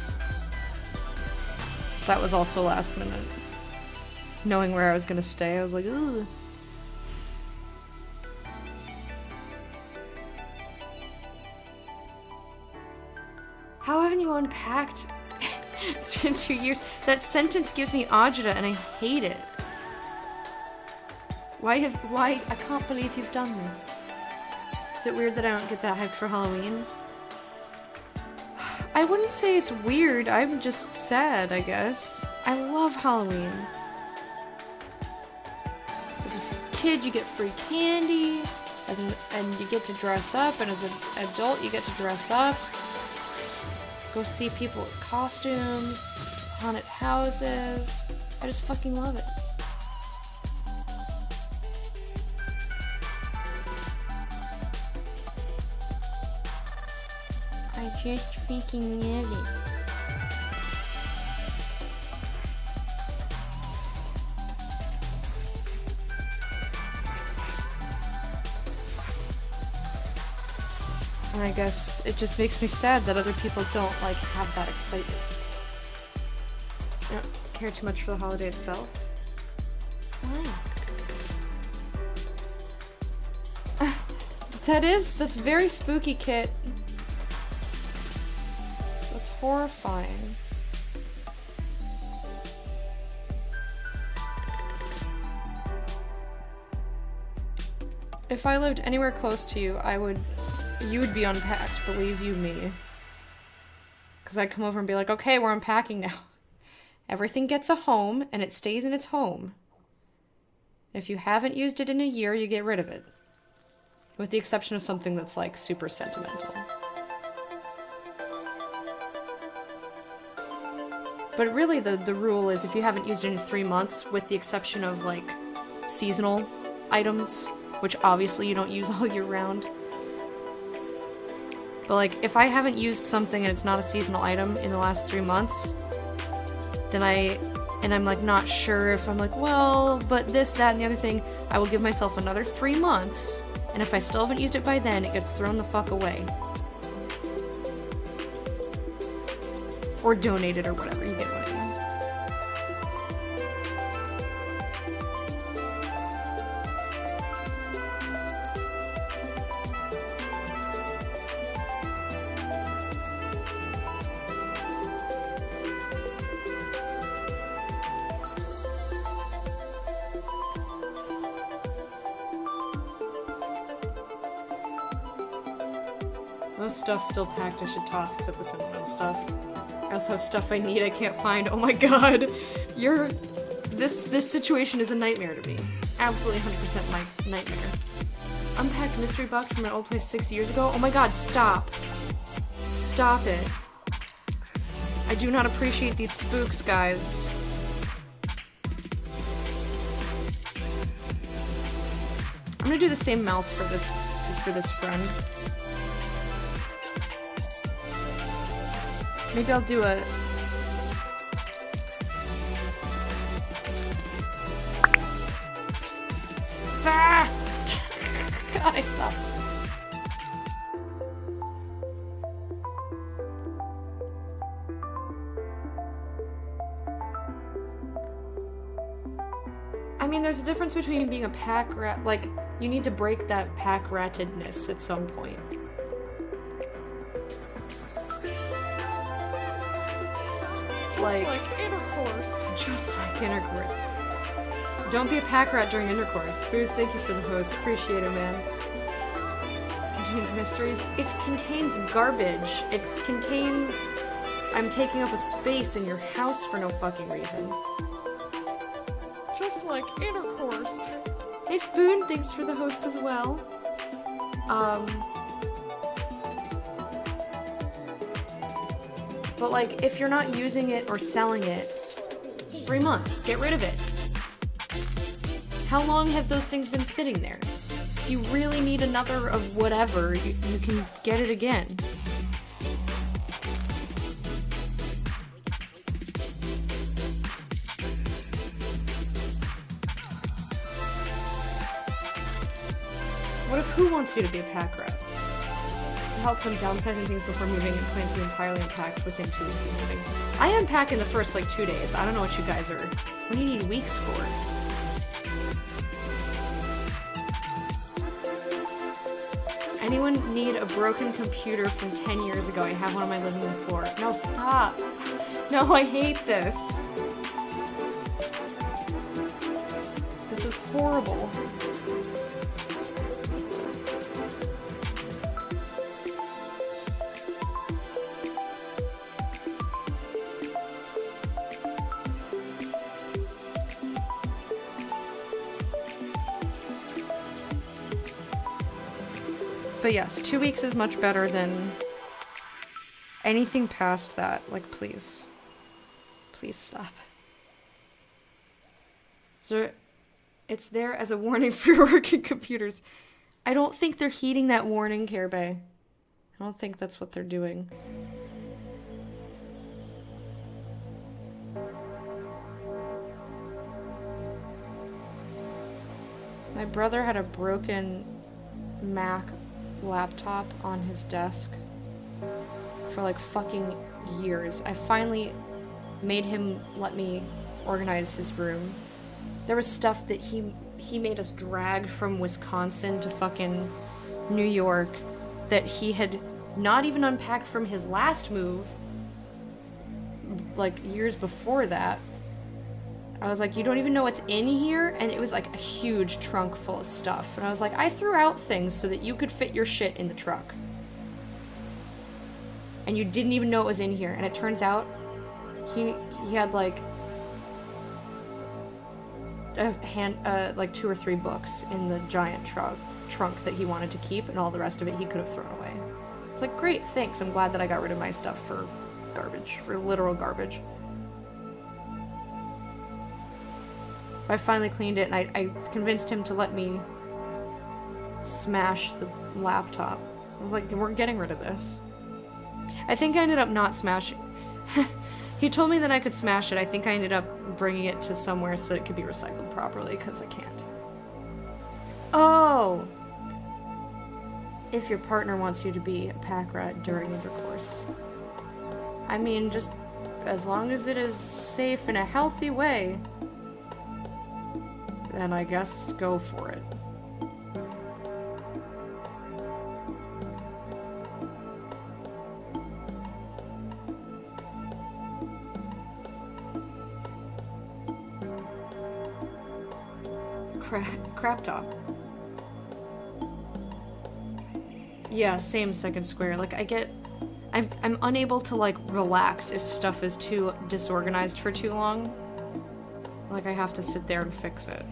that was also last minute. Knowing where I was gonna stay, I was like, ugh. How haven't you unpacked? It's been 2 years. That sentence gives me agita and I hate it. Why, I can't believe you've done this. Is it weird that I don't get that hyped for Halloween? I wouldn't say it's weird, I'm just sad, I guess. I love Halloween. As a kid, you get free candy, and you get to dress up, and as an adult, you get to dress up. Go see people with costumes, haunted houses. I just fucking love it. I just freaking love it. And I guess it just makes me sad that other people don't, like, have that excitement. I don't care too much for the holiday itself. Why? That's very spooky, Kit. That's horrifying. If I lived anywhere close to you, you would be unpacked, believe you me. Because I'd come over and be like, okay, we're unpacking now. Everything gets a home, and it stays in its home. If you haven't used it in a year, you get rid of it. With the exception of something that's, like, super sentimental. But really, the rule is if you haven't used it in 3 months, with the exception of, like, seasonal items, which obviously you don't use all year round. But, like, if I haven't used something and it's not a seasonal item in the last 3 months, then I'm, like, not sure if I'm like, well, but this, that, and the other thing, I will give myself another 3 months, and if I still haven't used it by then, it gets thrown the fuck away. Or donated or whatever, you get what I mean. Most stuff still packed I should toss except the sentimental stuff. I also have stuff I need I can't find. Oh my god. This situation is a nightmare to me. Absolutely 100% my nightmare. Unpacked mystery box from my old place 6 years ago? Oh my god, stop. Stop it. I do not appreciate these spooks, guys. I'm gonna do the same mouth for this friend. Maybe I'll do a... Ah! God, I suck. I mean, there's a difference between being a pack rat, like, you need to break that pack ratedness at some point. Like intercourse. Just like intercourse. Don't be a pack rat during intercourse. Foos, thank you for the host. Appreciate it, man. Contains mysteries. It contains garbage. It contains... I'm taking up a space in your house for no fucking reason. Just like intercourse. Hey Spoon, thanks for the host as well. But, like, if you're not using it or selling it, 3 months, get rid of it. How long have those things been sitting there? If you really need another of whatever, you can get it again. What if who wants you to be a pack rat? helps I'm downsizing things before moving and plan to entirely unpack within 2 weeks of moving. I unpack in the first like 2 days. I don't know what you guys are. What do you need weeks for? Anyone need a broken computer from 10 years ago? I have one on my living room floor. No, stop. No, I hate this. This is horrible. But yes, 2 weeks is much better than anything past that. Like, please. Please stop. So, it's there as a warning for your working computers. I don't think they're heeding that warning, Care Bay. I don't think that's what they're doing. My brother had a broken Mac laptop on his desk for like fucking years. I finally made him let me organize his room. There was stuff that he made us drag from Wisconsin to fucking New York that he had not even unpacked from his last move, like years before that. I was like, you don't even know what's in here? And it was like a huge trunk full of stuff. And I was like, I threw out things so that you could fit your shit in the truck. And you didn't even know it was in here. And it turns out he had like like 2 or 3 books in the giant trunk that he wanted to keep, and all the rest of it he could have thrown away. It's like, great, thanks. I'm glad that I got rid of my stuff for garbage, for literal garbage. I finally cleaned it, and I convinced him to let me smash the laptop. I was like, we're getting rid of this. I think I ended up not smashing. He told me that I could smash it. I think I ended up bringing it to somewhere so it could be recycled properly, because I can't. Oh! If your partner wants you to be a pack rat during intercourse. I mean, just as long as it is safe in a healthy way, then I guess go for it. Crap top. Yeah, same second square. Like, I'm unable to, like, relax if stuff is too disorganized for too long. Like, I have to sit there and fix it.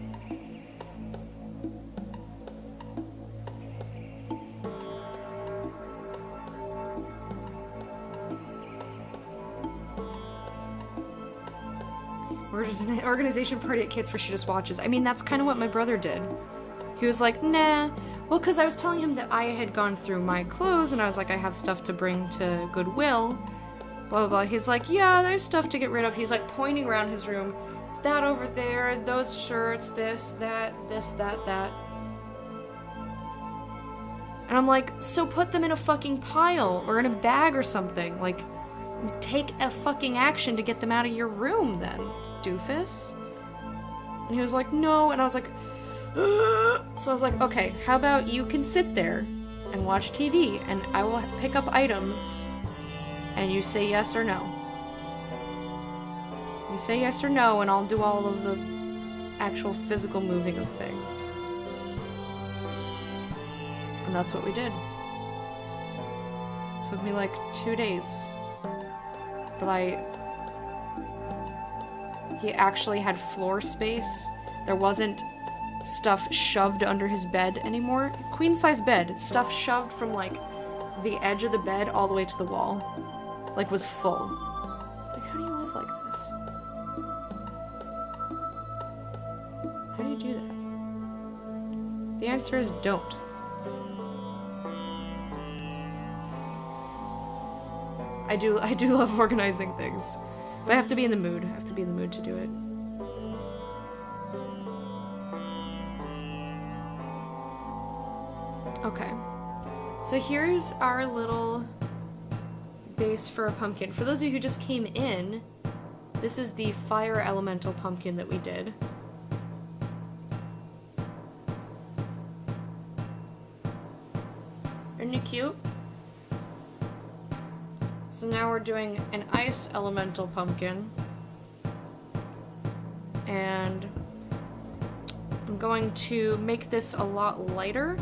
We're just an organization party at Kit's where she just watches. I mean, that's kind of what my brother did. He was like, nah. Well, because I was telling him that I had gone through my clothes, and I was like, I have stuff to bring to Goodwill. Blah, blah, blah. He's like, yeah, there's stuff to get rid of. He's like pointing around his room. That over there, those shirts, this, that, that. And I'm like, so put them in a fucking pile, or in a bag or something. Like, take a fucking action to get them out of your room then, doofus. And he was like, no, and I was like, so I was like, okay, how about you can sit there and watch TV, and I will pick up items, and you say yes or no. You say yes or no, and I'll do all of the actual physical moving of things. And that's what we did. It took me like 2 days. But he actually had floor space. There wasn't stuff shoved under his bed anymore. Queen size bed. Stuff shoved from like the edge of the bed all the way to the wall. Like, was full. Like, how do you live like this? How do you do that? The answer is don't. I do love organizing things. But I have to be in the mood. I have to be in the mood to do it. Okay. So here's our little base for a pumpkin. For those of you who just came in, this is the fire elemental pumpkin that we did. Isn't it cute? So now we're doing an ice elemental pumpkin. And I'm going to make this a lot lighter.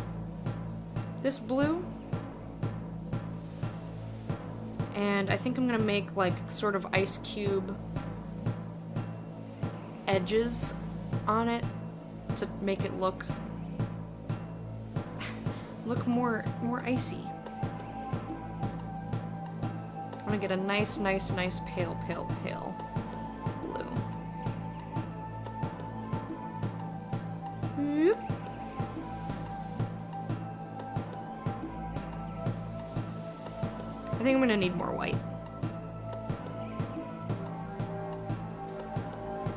This blue. And I think I'm gonna make like sort of ice cube edges on it to make it look more icy. I wanna get a nice pale blue. Whoop. I think I'm gonna need more white.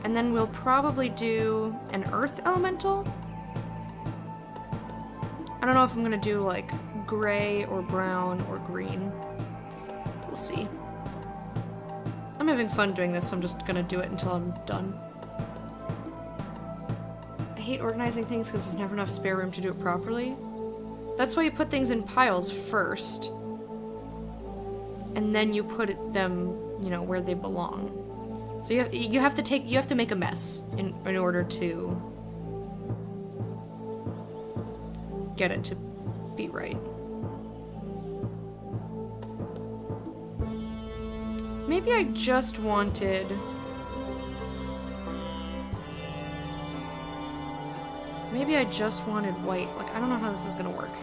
And then we'll probably do an earth elemental. I don't know if I'm gonna do like gray or brown or green. We'll see. I'm having fun doing this, so I'm just gonna do it until I'm done. I hate organizing things because there's never enough spare room to do it properly. That's why you put things in piles first. And then you put them, you know, where they belong. So you have to make a mess in order to get it to be right. Maybe I just wanted white. Like, I don't know how this is gonna work.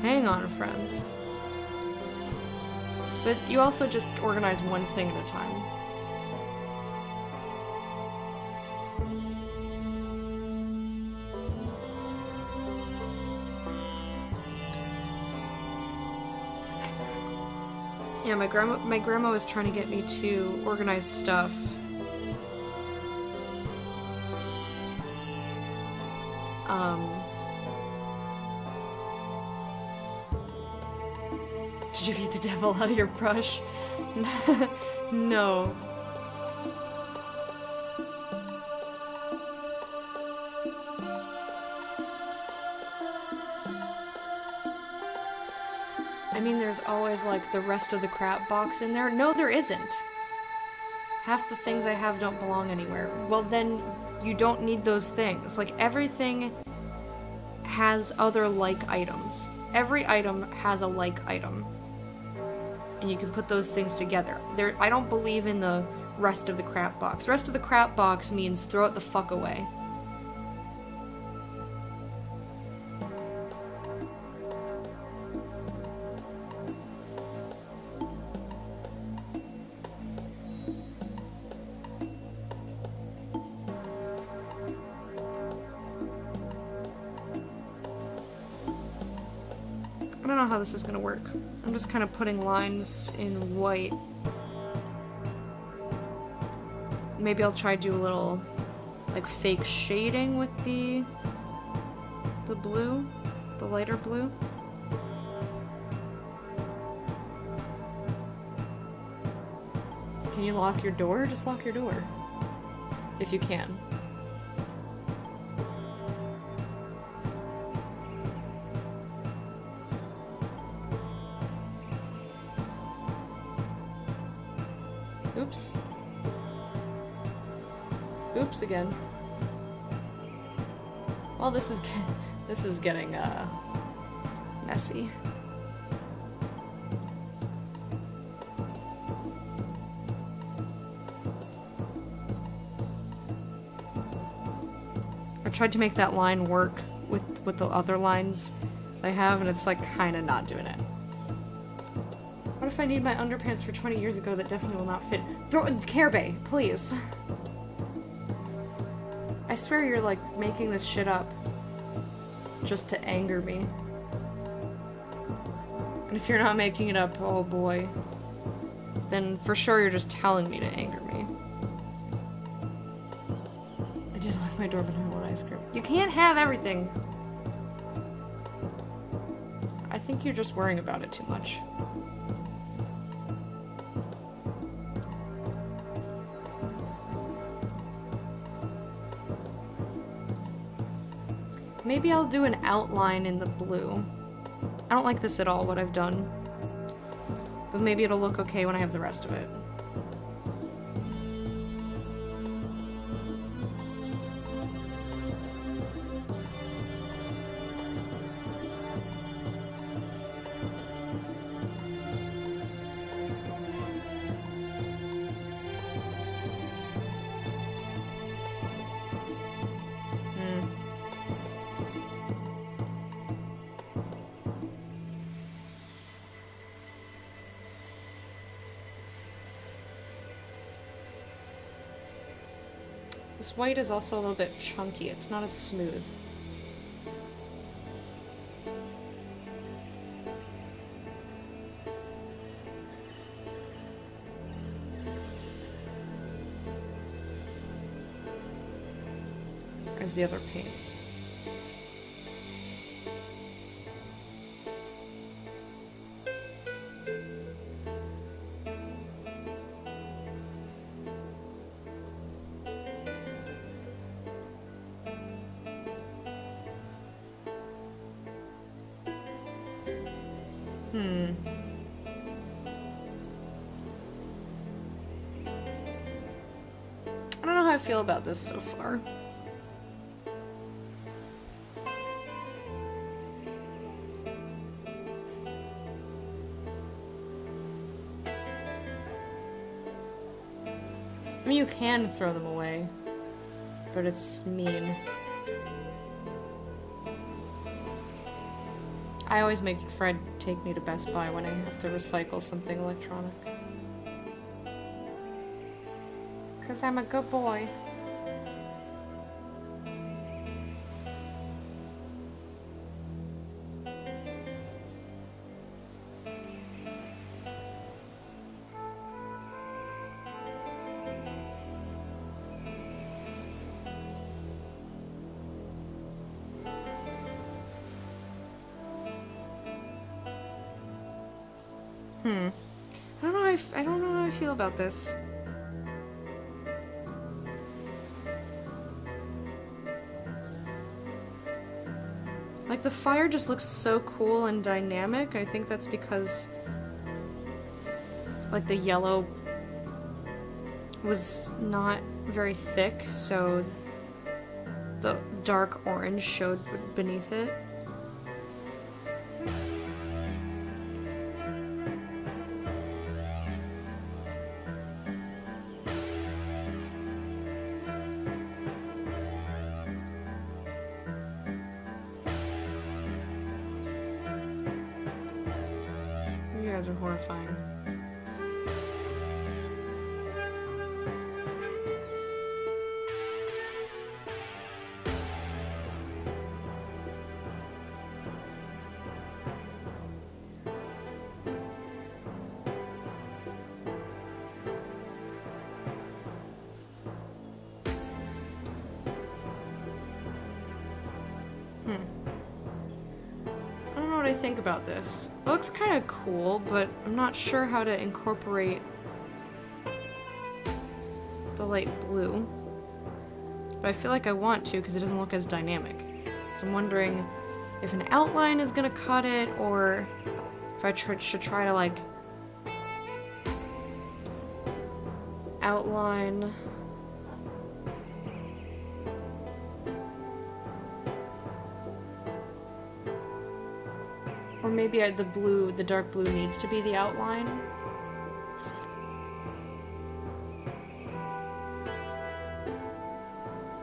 Hang on, friends. But you also just organize one thing at a time. Yeah, my grandma was trying to get me to organize stuff. Did you beat the devil out of your brush? No. I mean, there's always like the rest of the crap box in there. No, there isn't. Half the things I have don't belong anywhere. Well, then you don't need those things. Like, everything has other like items. Every item has a like item. And you can put those things together. I don't believe in the rest of the crap box. Rest of the crap box means throw it the fuck away. I don't know how this is gonna work. I'm just kind of putting lines in white. Maybe I'll try to do a little, like, fake shading with the blue, the lighter blue. Can you lock your door? Just lock your door. If you can. Oops. Oops again. Well, this is getting messy. I tried to make that line work with the other lines I have, and it's like kind of not doing it. What if I need my underpants for 20 years ago that definitely will not fit? Throw it, Care Bay, please. I swear you're like making this shit up just to anger me. And if you're not making it up, oh boy, then for sure you're just telling me to anger me. I did lock my door, but I want ice cream. You can't have everything. think you're just worrying about it too much. Maybe I'll do an outline in the blue. I don't like this at all, what I've done. But maybe it'll look okay when I have the rest of it. This white is also a little bit chunky. It's not as smooth. As the other paints. I don't know how I feel about this so far. I mean, you can throw them away, but it's mean. I always make Fred take me to Best Buy when I have to recycle something electronic. 'Cause I'm a good boy. I don't know how I feel about this. Like, the fire just looks so cool and dynamic. I think that's because, like, the yellow was not very thick, so the dark orange showed beneath it. You guys are horrifying. I don't know what I think about this. It looks kind of cool, but I'm not sure how to incorporate the light blue. But I feel like I want to because it doesn't look as dynamic. So I'm wondering if an outline is gonna cut it, or if I should try to, like, outline. Or maybe the dark blue needs to be the outline.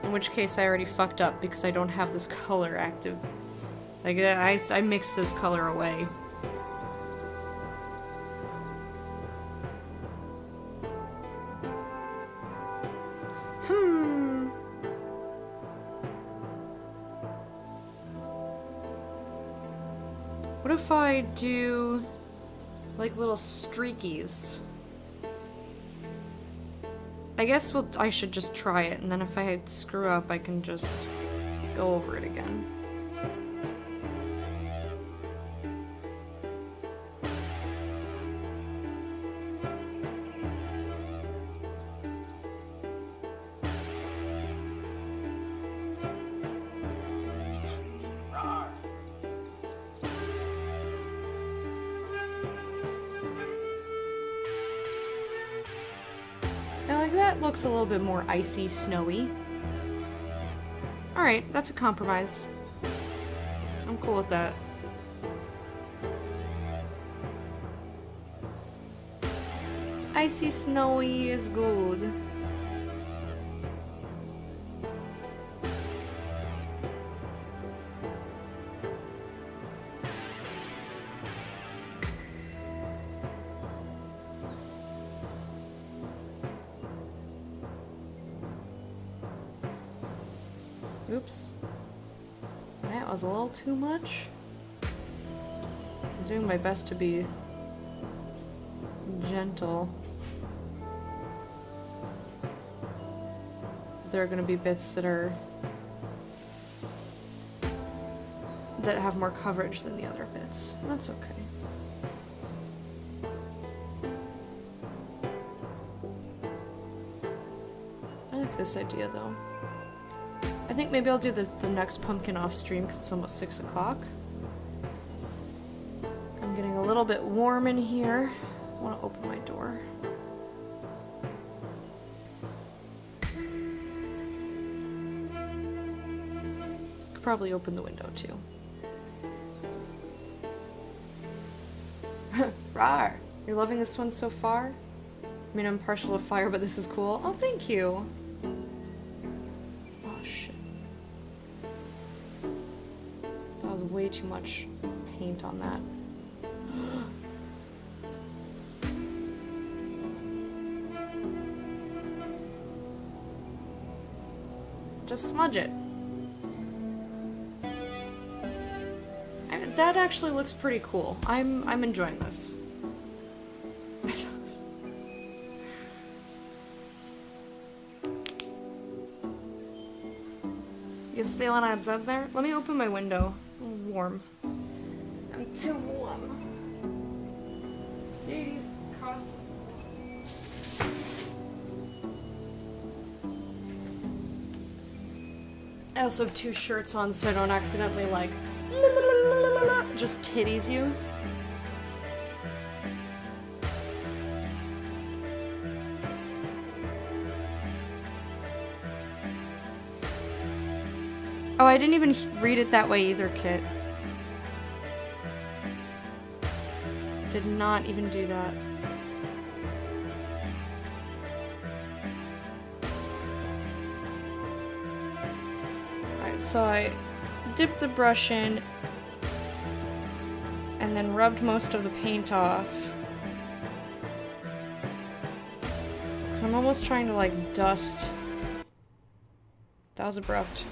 In which case I already fucked up because I don't have this color active. Like, I mixed this color away. What if I do, like, little streakies? I guess I should just try it, and then if I screw up, I can just go over it again. looks a little bit more icy, snowy. Alright, that's a compromise. I'm cool with that. Icy, snowy is good. Oops. That was a little too much. I'm doing my best to be gentle. There are going to be bits that have more coverage than the other bits. That's okay. I like this idea though. I think maybe I'll do the next pumpkin off stream because it's almost 6 o'clock. I'm getting a little bit warm in here. I want to open my door. Could probably open the window too. Rawr! You're loving this one so far? I mean, I'm partial to fire, but this is cool. Oh, thank you! Oh, shit. That was way too much paint on that. Just smudge it. I mean, that actually looks pretty cool. I'm enjoying this. You see what I did there? Let me open my window. I'm warm. I'm too warm. See these costumes. I also have 2 shirts on so I don't accidentally like just titties you. Oh, I didn't even read it that way either, Kit. Did not even do that. Alright, so I dipped the brush in and then rubbed most of the paint off. So I'm almost trying to like dust. That was abrupt.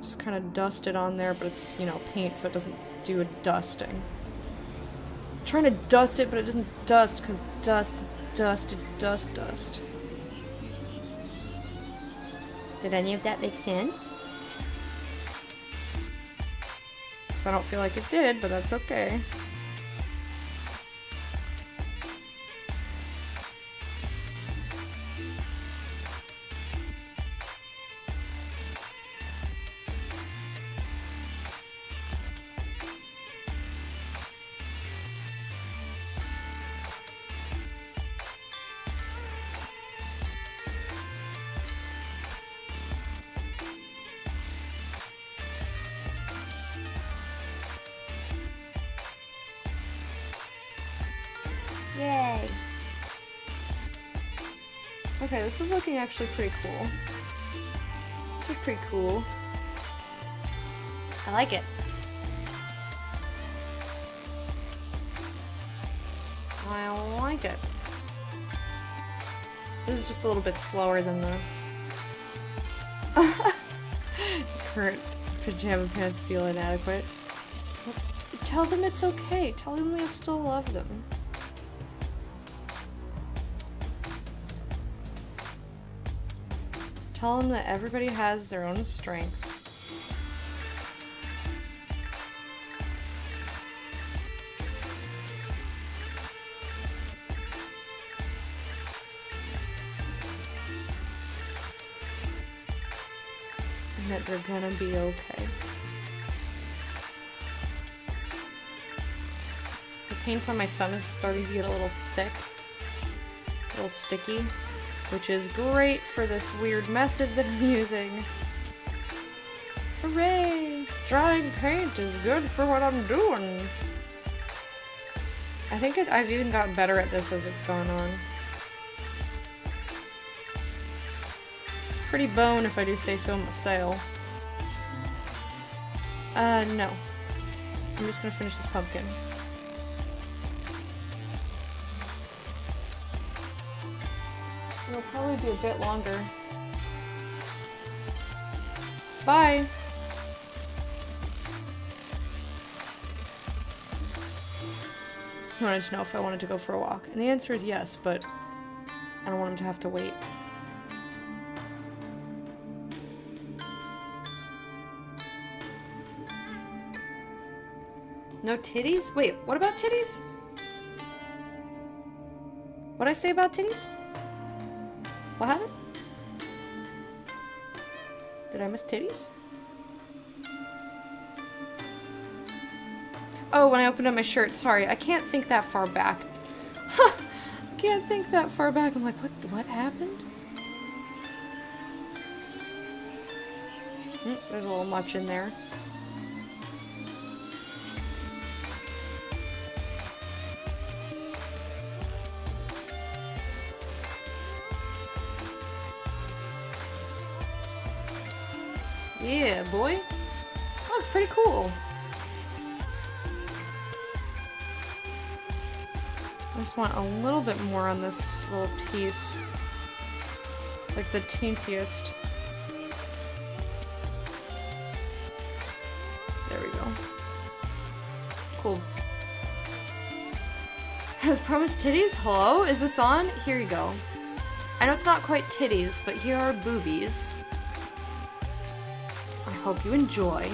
Just kind of dust it on there, but it's, you know, paint, so it doesn't do a dusting. I'm trying to dust it, but it doesn't dust, because dust. Did any of that make sense? So I don't feel like it did, but that's okay. Yay! Okay, this is looking actually pretty cool. This is pretty cool. I like it. I like it. This is just a little bit slower than the current pajama pants feel inadequate. Tell them it's okay. Tell them you'll still love them. Tell them that everybody has their own strengths. And that they're gonna be okay. paint on my thumb is starting to get a little thick. A little sticky. Which is great for this weird method that I'm using. Hooray! Drying paint is good for what I'm doing. I think I've even gotten better at this as it's gone on. It's pretty bone if I do say so myself. No. I'm just gonna finish this pumpkin. It'll probably be a bit longer. Bye! He wanted to know if I wanted to go for a walk. And the answer is yes, but I don't want him to have to wait. No titties? Wait, what about titties? What'd I say about titties? What happened? Did I miss titties? Oh, when I opened up my shirt, sorry, I can't think that far back. I can't think that far back. I'm like, what happened? There's a little much in there. Yeah, boy. That looks pretty cool. I just want a little bit more on this little piece. Like the teensiest. There we go. Cool. Has promised titties? Hello? Is this on? Here you go. I know it's not quite titties, but here are boobies. I hope you enjoy.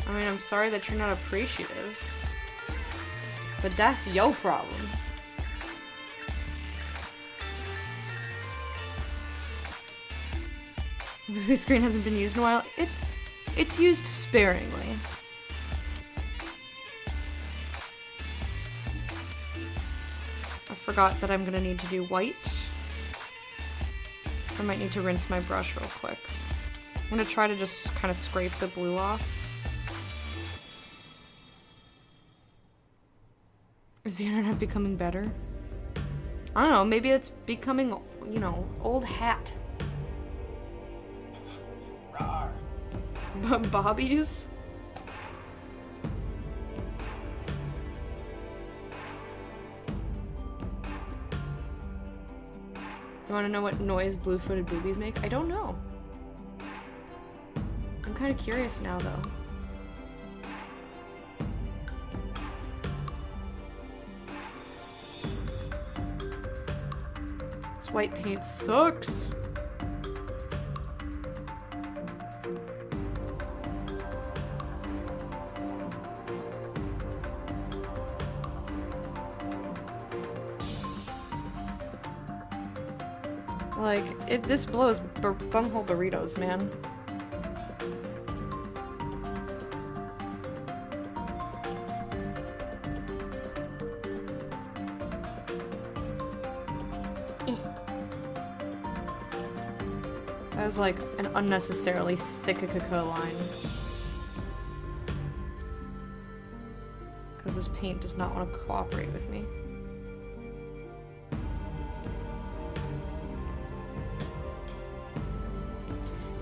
I mean, I'm sorry that you're not appreciative, but that's your problem. The movie screen hasn't been used in a while. It's used sparingly. I forgot that I'm gonna need to do white, so I might need to rinse my brush real quick. I'm gonna try to just kind of scrape the blue off. Is the internet becoming better? I don't know, maybe it's becoming, you know, old hat. Bobbies? You wanna know what noise blue-footed boobies make? I don't know. I'm kinda curious now, though. This white paint sucks! Like, this blows bunghole burritos, man. That was like an unnecessarily thick cocoa line. Because this paint does not want to cooperate with me.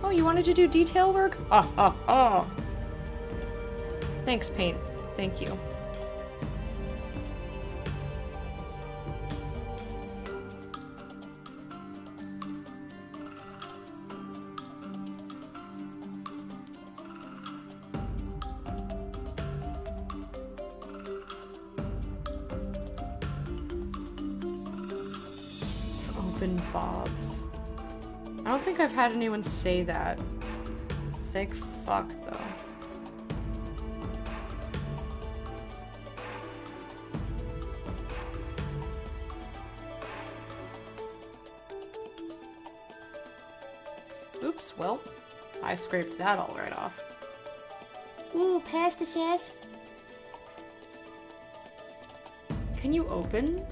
Oh, you wanted to do detail work? Thanks, paint. Thank you. Open Bob's. I don't think I've had anyone say that. Thank fuck, though. Oops, well, I scraped that all right off. Ooh, pasta sauce. Can you open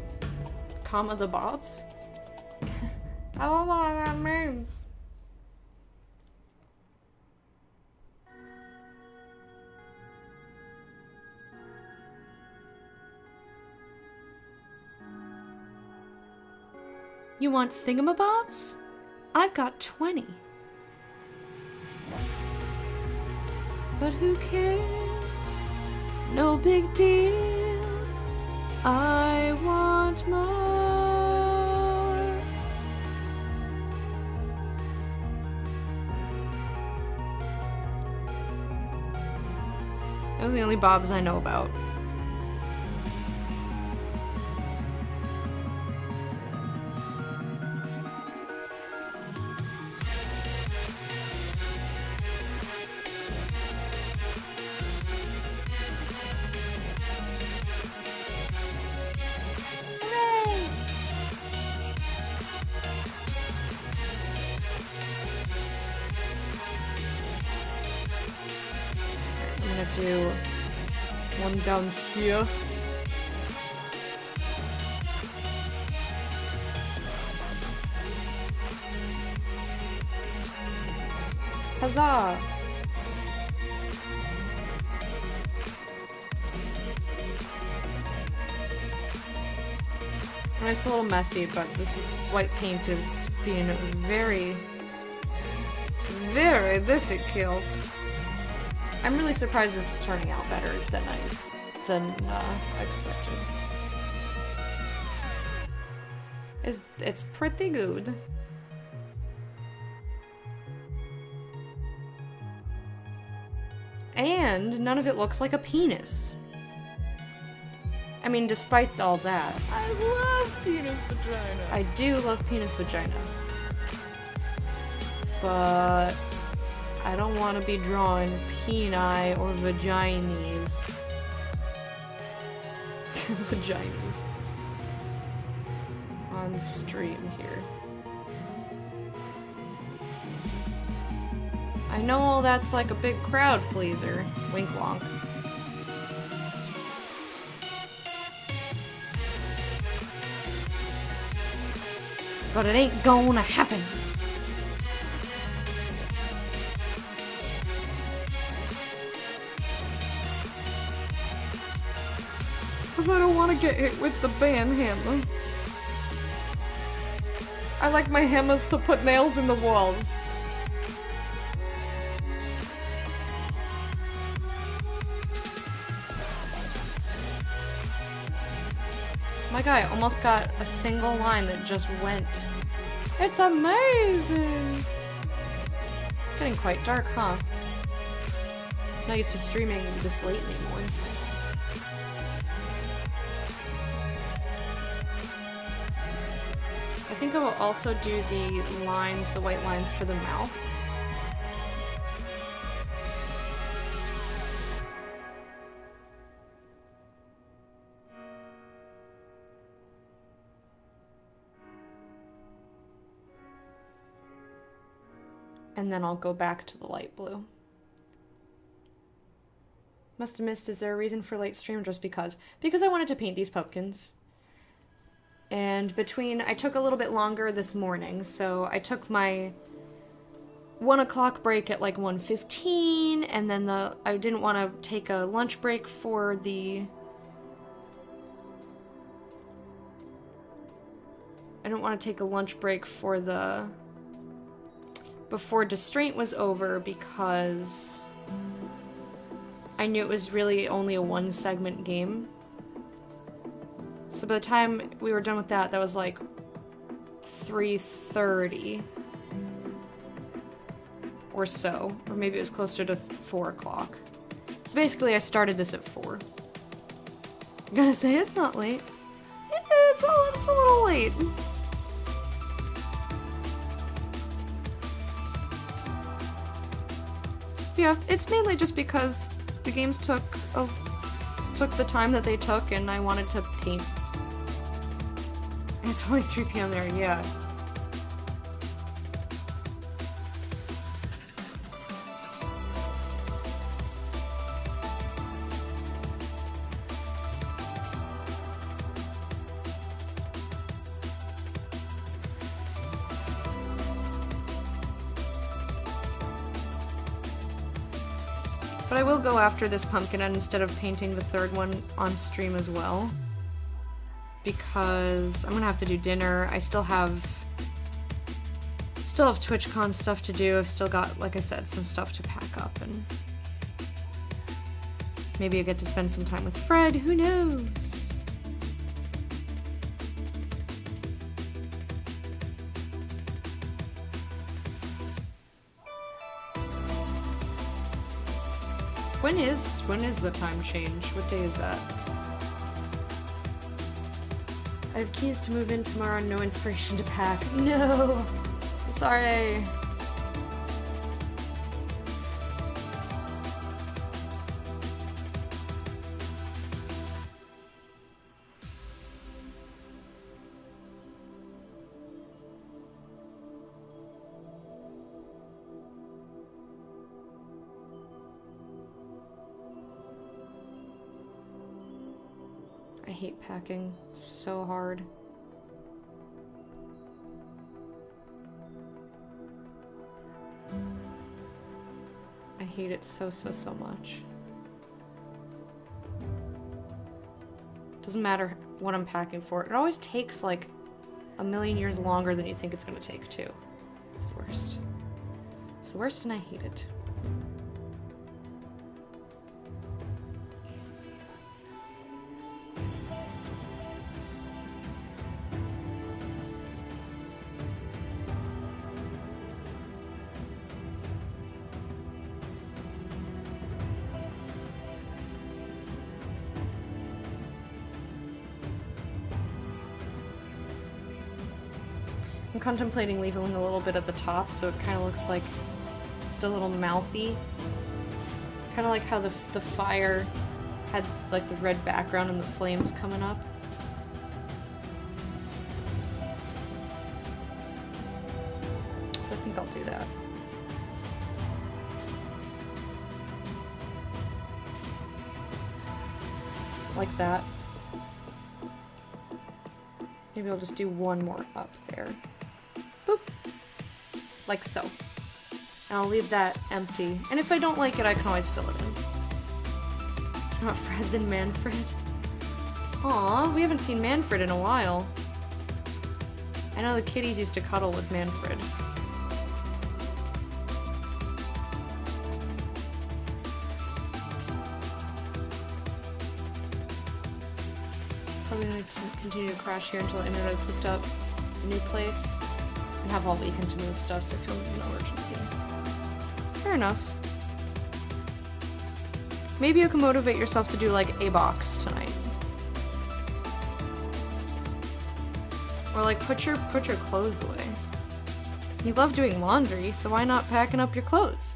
comma the bobs? I don't know what that means. You want thingamabobs? I've got 20. But who cares? No big deal. I want more. Those are the only bobs I know about. I'm gonna do one down here. Huzzah! And it's a little messy, but white paint is being very, very difficult. I'm really surprised this is turning out better than I expected. It's pretty good. And none of it looks like a penis. I mean, despite all that. I love penis vagina. I do love penis vagina. But I don't want to be drawing peni or vaginas. Vaginas. On stream here. I know all that's like a big crowd pleaser. Wink wonk. But it ain't gonna happen. Cause I don't want to get hit with the band hammer. I like my hammers to put nails in the walls. My guy almost got a single line that just went. It's amazing! It's getting quite dark, huh? Not used to streaming this late anymore. I think I will also do the lines, the white lines for the mouth. And then I'll go back to the light blue. Must have missed, is there a reason for late stream? Just because? Because I wanted to paint these pumpkins. And I took a little bit longer this morning, so I took my 1 o'clock break at like 1:15, and then I didn't want to take a lunch break for the... I don't want to take a lunch break for the... before Distraint was over, because I knew it was really only a 1-segment game. So by the time we were done with that, that was like 3:30 or so, or maybe it was closer to 4 o'clock. So basically I started this at 4. I'm gonna say it's not late. It's a little late. Yeah, it's mainly just because the games took the time that they took, and I wanted to paint. It's only 3 p.m. there, yeah. But I will go after this pumpkin instead of painting the third one on stream as well. Because I'm gonna have to do dinner. I still have TwitchCon stuff to do. I've still got, like I said, some stuff to pack up, and maybe I get to spend some time with Fred, who knows? When is the time change? What day is that? I have keys to move in tomorrow, no inspiration to pack. No! Sorry. I hate packing so hard. I hate it so much. Doesn't matter what I'm packing for. It always takes like a million years longer than you think it's gonna take too. It's the worst. It's the worst and I hate it. I'm contemplating leaving a little bit at the top so it kind of looks like still a little mouthy. Kind of like how the fire had like the red background and the flames coming up. I think I'll do that. Like that. Maybe I'll just do one more up there. Boop. Like so. And I'll leave that empty. And if I don't like it, I can always fill it in. Not Fred, then Manfred. Aw, we haven't seen Manfred in a while. I know the kitties used to cuddle with Manfred. Probably going to continue to crash here until the internet is hooked up. A new place. And have all weekend to move stuff, so I feel no urgency. Fair enough. Maybe you can motivate yourself to do like a box tonight. Or like put your clothes away. You love doing laundry, so why not packing up your clothes?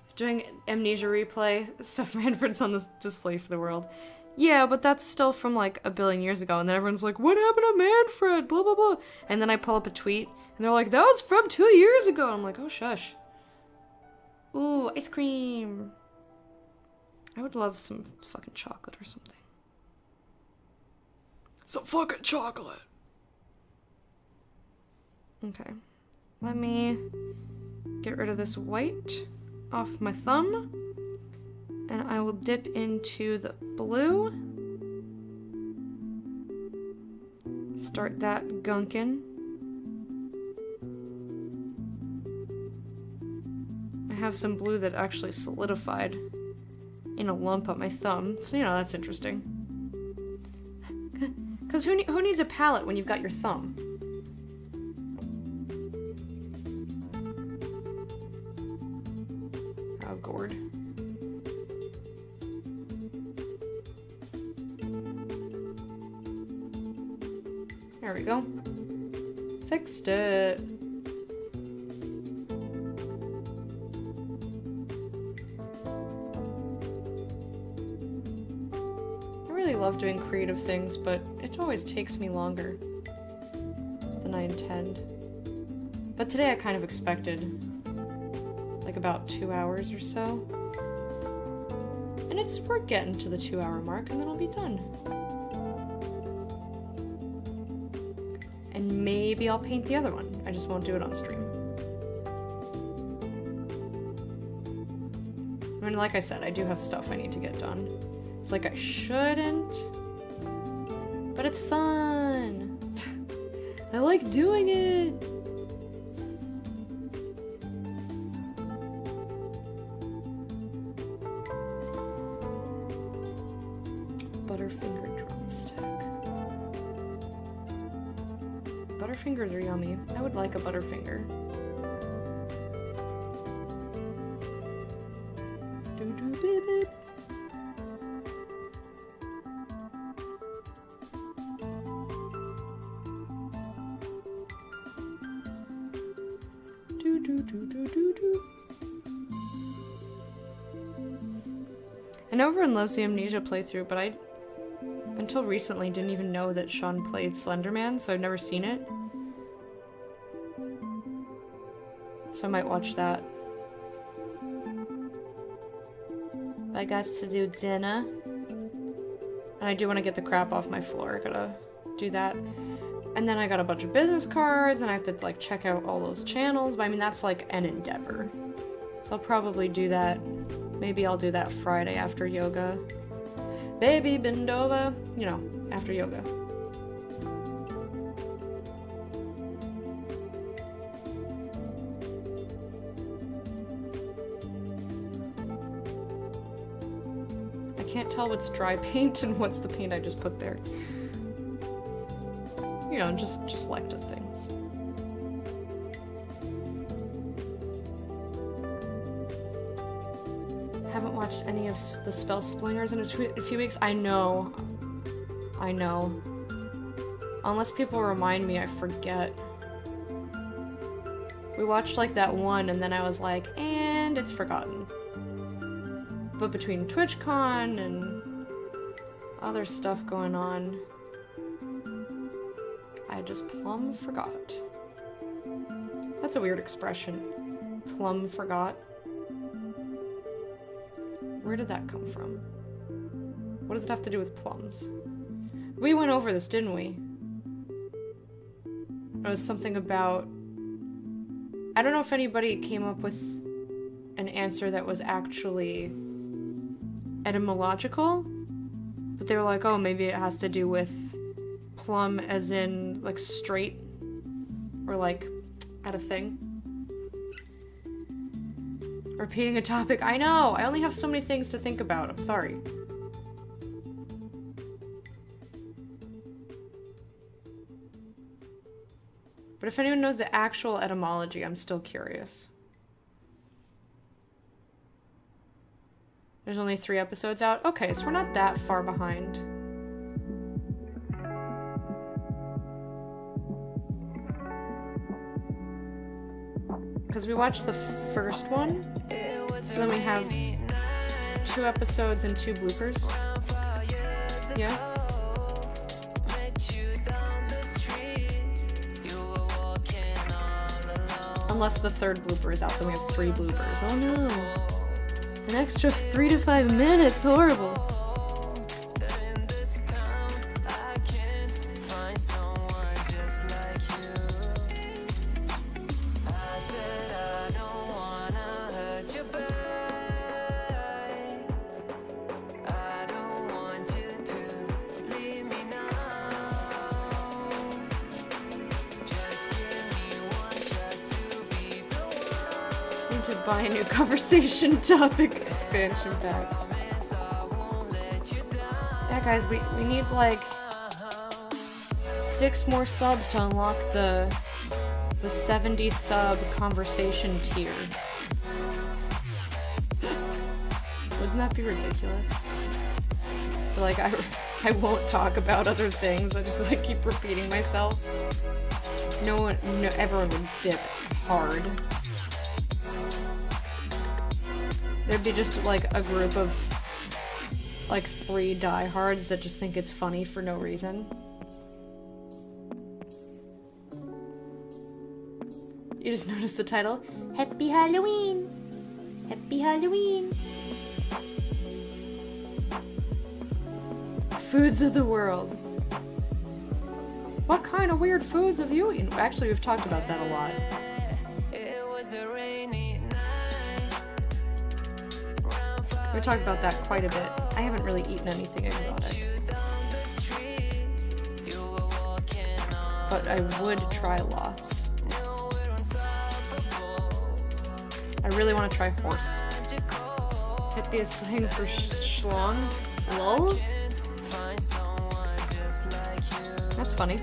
He's doing Amnesia replay. Stuff Manfred's on this display for the world. Yeah, but that's still from like a billion years ago, and then everyone's like, what happened to Manfred? Blah, blah, blah. And then I pull up a tweet, and they're like, that was from 2 years ago. And I'm like, oh, shush. Ooh, ice cream. I would love some fucking chocolate or something. Some fucking chocolate. Okay. Let me get rid of this white off my thumb. And I will dip into the blue. Start that gunkin'. I have some blue that actually solidified in a lump on my thumb. So, you know, that's interesting. Because who needs a palette when you've got your thumb? Oh, gourd. There we go. Fixed it. I really love doing creative things, but it always takes me longer than I intend. But today I kind of expected like about 2 hours or so. And we're getting to the 2-hour mark and then I'll be done. And maybe I'll paint the other one. I just won't do it on stream. I mean, like I said, I do have stuff I need to get done. It's like I shouldn't, but it's fun. I like doing it. Butterfinger drumstick. Butterfingers are yummy. I would like a Butterfinger. Doo-doo-bip-bip. Do-do-do-do-do-do. I know everyone loves the Amnesia playthrough, but I, until recently, didn't even know that Sean played Slenderman, so I've never seen it. So I might watch that. I got to do dinner. And I do want to get the crap off my floor. I gotta do that. And then I got a bunch of business cards, and I have to, like, check out all those channels. But I mean, that's, like, an endeavor. So I'll probably do that. Maybe I'll do that Friday after yoga. Baby, bend over. You know, after yoga. I can't tell what's dry paint and what's the paint I just put there. You know, just selective things. Haven't watched any of the Spell Splingers in a few weeks. I know. Unless people remind me, I forget. We watched like that one and then I was like, and it's forgotten. But between TwitchCon and other stuff going on, I just plumb forgot. That's a weird expression. Plumb forgot. Where did that come from? What does it have to do with plums? We went over this, didn't we? It was something about... I don't know if anybody came up with an answer that was actually etymological, but they were like, oh, maybe it has to do with plum as in, like, straight, or, like, at a thing. Repeating a topic. I know! I only have so many things to think about. I'm sorry. But if anyone knows the actual etymology, I'm still curious. There's only 3 episodes out? Okay, so we're not that far behind. Because we watched the first one, so then we have 2 episodes and 2 bloopers. Yeah? Unless the 3rd blooper is out, then we have 3 bloopers. Oh no! An extra 3 to 5 minutes, horrible! Buy a new conversation topic expansion pack. Yeah, guys, we need like 6 more subs to unlock the 70 sub conversation tier. Wouldn't that be ridiculous? But, like, I won't talk about other things. I just like keep repeating myself. Everyone would dip hard. There'd be just, like, a group of, like, 3 diehards that just think it's funny for no reason. You just noticed the title? Happy Halloween! Happy Halloween! Foods of the world. What kind of weird foods have you eaten? Actually, we've talked about that a lot. It was a rainy We talked about that quite a bit. I haven't really eaten anything exotic. But I would try lots. I really want to try horse. Hit the thing for schlong. Lol? That's funny.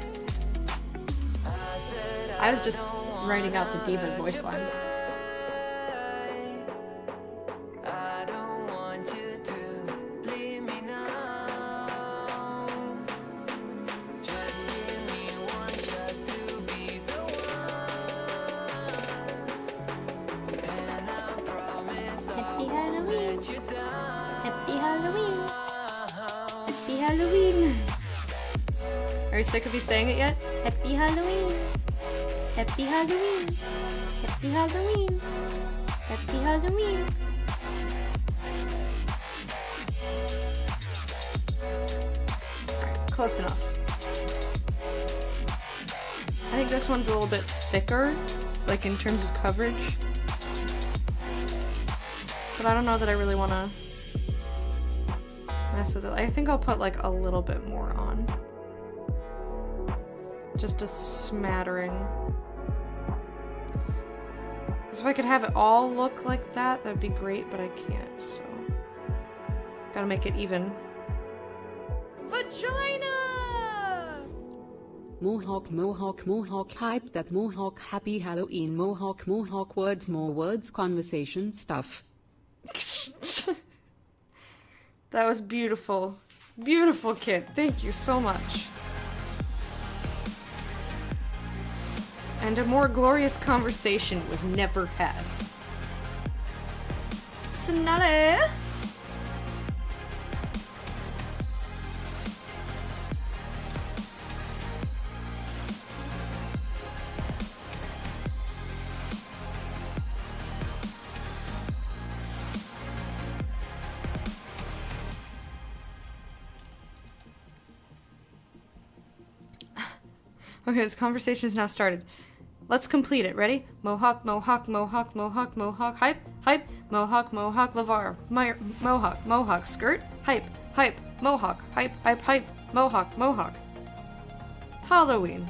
I was just writing out the diva voice line. Happy Halloween. Happy Halloween. Happy Halloween. Are you sick of me saying it yet? Happy Halloween. Happy Halloween. Happy Halloween. Happy Halloween. Alright, close enough. I think this one's a little bit thicker, like in terms of coverage. But I don't know that I really want to mess with it. I think I'll put like a little bit more on. Just a smattering. Because if I could have it all look like that, that'd be great, but I can't, so. Gotta make it even. Vagina! Mohawk, Mohawk, Mohawk, hype that Mohawk, happy Halloween, Mohawk, Mohawk, words, more words, conversation stuff. That was beautiful. Beautiful kid. Thank you so much. And a more glorious conversation was never had. Snally! Okay, this conversation has now started. Let's complete it. Ready? Mohawk, Mohawk, Mohawk, Mohawk, Mohawk, hype, hype, Mohawk, Mohawk, Lavar, Mohawk, Mohawk, skirt, hype, hype, Mohawk, hype, hype, hype, Mohawk, Mohawk. Halloween.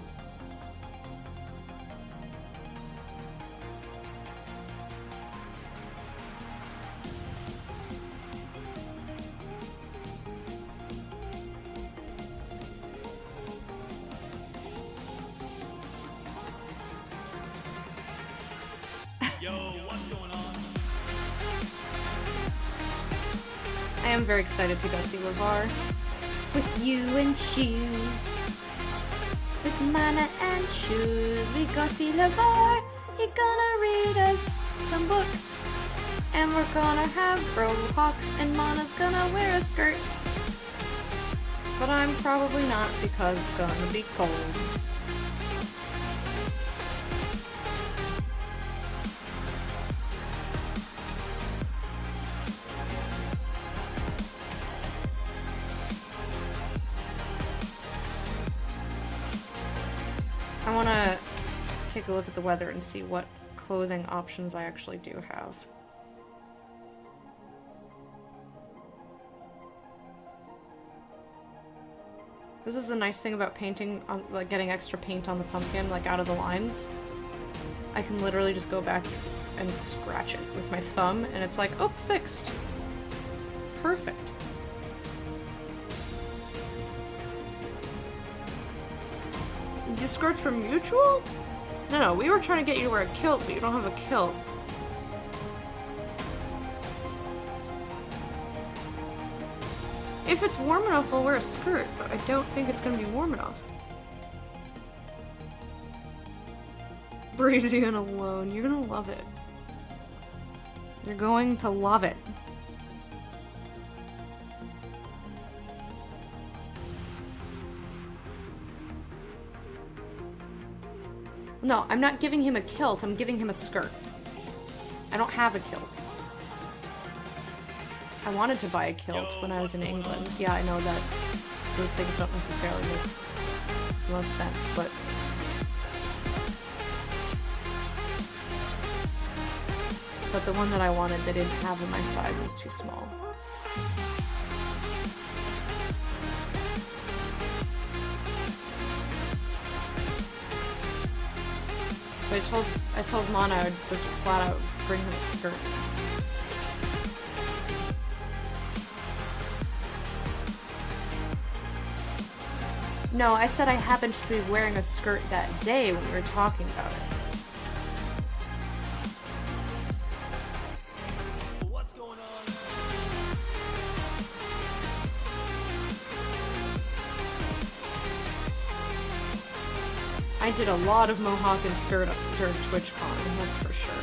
I am very excited to go see Lavar. With you and shoes. With mana and shoes. We go see LeVar. He gonna read us some books. And we're gonna have Brohawks, and Mana's gonna wear a skirt. But I'm probably not because it's gonna be cold. I want to take a look at the weather and see what clothing options I actually do have. This is a nice thing about painting, on, like getting extra paint on the pumpkin, like out of the lines. I can literally just go back and scratch it with my thumb, and it's like, oh, fixed. Perfect. The skirts from Mutual? No, we were trying to get you to wear a kilt, but you don't have a kilt. If it's warm enough, I'll wear a skirt, but I don't think it's gonna be warm enough. Breezy and alone. You're gonna love it. You're going to love it. No, I'm not giving him a kilt, I'm giving him a skirt. I don't have a kilt. I wanted to buy a kilt when I was in England. Yeah, I know that those things don't necessarily make the most sense, but... But the one that I wanted, they didn't have in my size, it was too small. So I told Mana I would just flat out bring him a skirt. No, I said I happened to be wearing a skirt that day when we were talking about it. I did a lot of Mohawk and skirt during TwitchCon, that's for sure.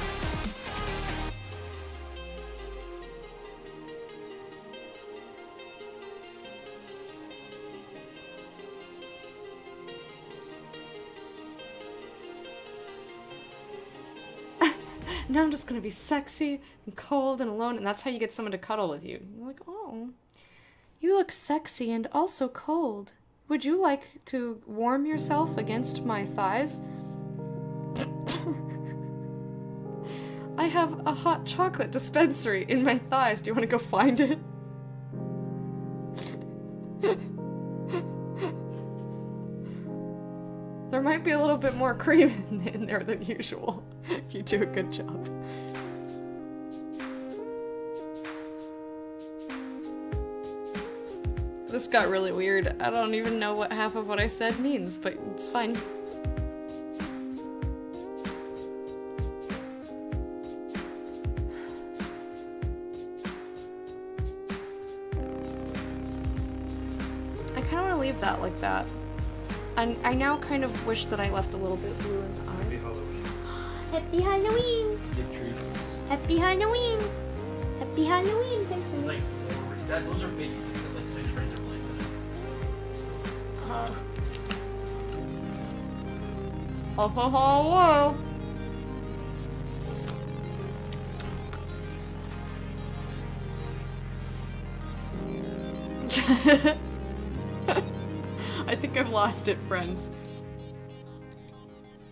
Now I'm just gonna be sexy and cold and alone, and that's how you get someone to cuddle with you. You're like, oh, you look sexy and also cold. Would you like to warm yourself against my thighs? I have a hot chocolate dispensary in my thighs. Do you want to go find it? There might be a little bit more cream in there than usual, if you do a good job. This got really weird. I don't even know what half of what I said means, but it's fine. I kind of want to leave that like that. And I now kind of wish that I left a little bit blue in the eyes. Happy Halloween! Get treats. Happy Halloween! Happy Halloween! Thanks for It's like those are big. You can get like 6 razor blades in it. Oh, ho, ho, whoa! I think I've lost it, friends.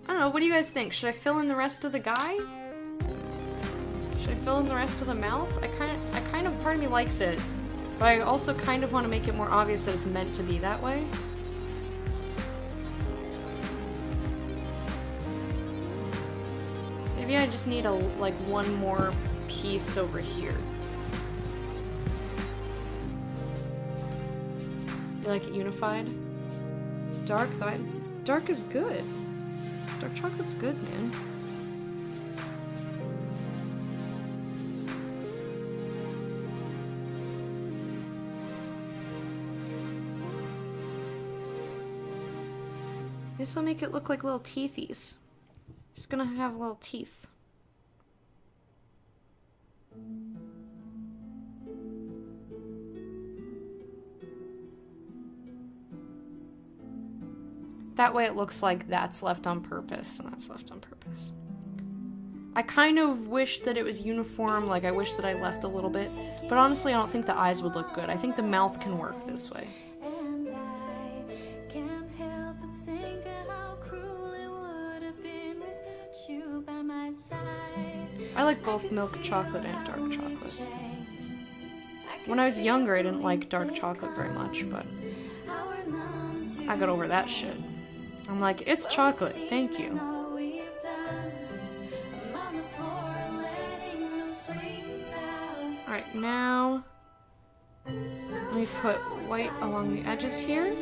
I don't know, what do you guys think? Should I fill in the rest of the guy? Should I fill in the rest of the mouth? I kind of, part of me likes it, but I also kind of want to make it more obvious that it's meant to be that way. Maybe I just need like one more piece over here. You like it unified? Dark though, dark is good. Dark chocolate's good, man. This will make it look like little teethies. It's gonna have little teeth. That way it looks like that's left on purpose and that's left on purpose. I kind of wish that it was uniform, like I wish that I left a little bit, but honestly I don't think the eyes would look good. I think the mouth can work this way. And I can't help but think of how cruel it would have been without you by my side. I like both milk chocolate and dark chocolate. When I was younger I didn't like dark chocolate very much, but I got over that shit. I'm like, it's chocolate, thank you. Alright, now let me put white along the edges here.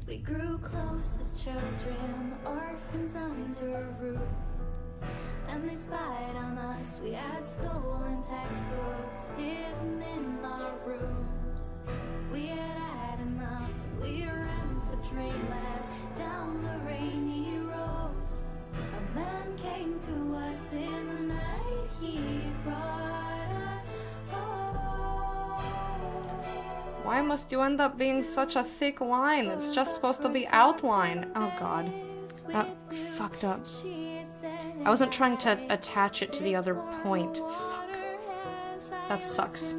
We grew close as children, orphans under a roof. And they spied on us, we had stolen textbooks hidden in our rooms. We had enough, and we ran for dreamland down the rainy roads. A man came to us in the night, he brought us home. Why must you end up being such a thick line that's just supposed to be outline? Oh god. That fucked up. I wasn't trying to attach it to the other point. Fuck. That sucks.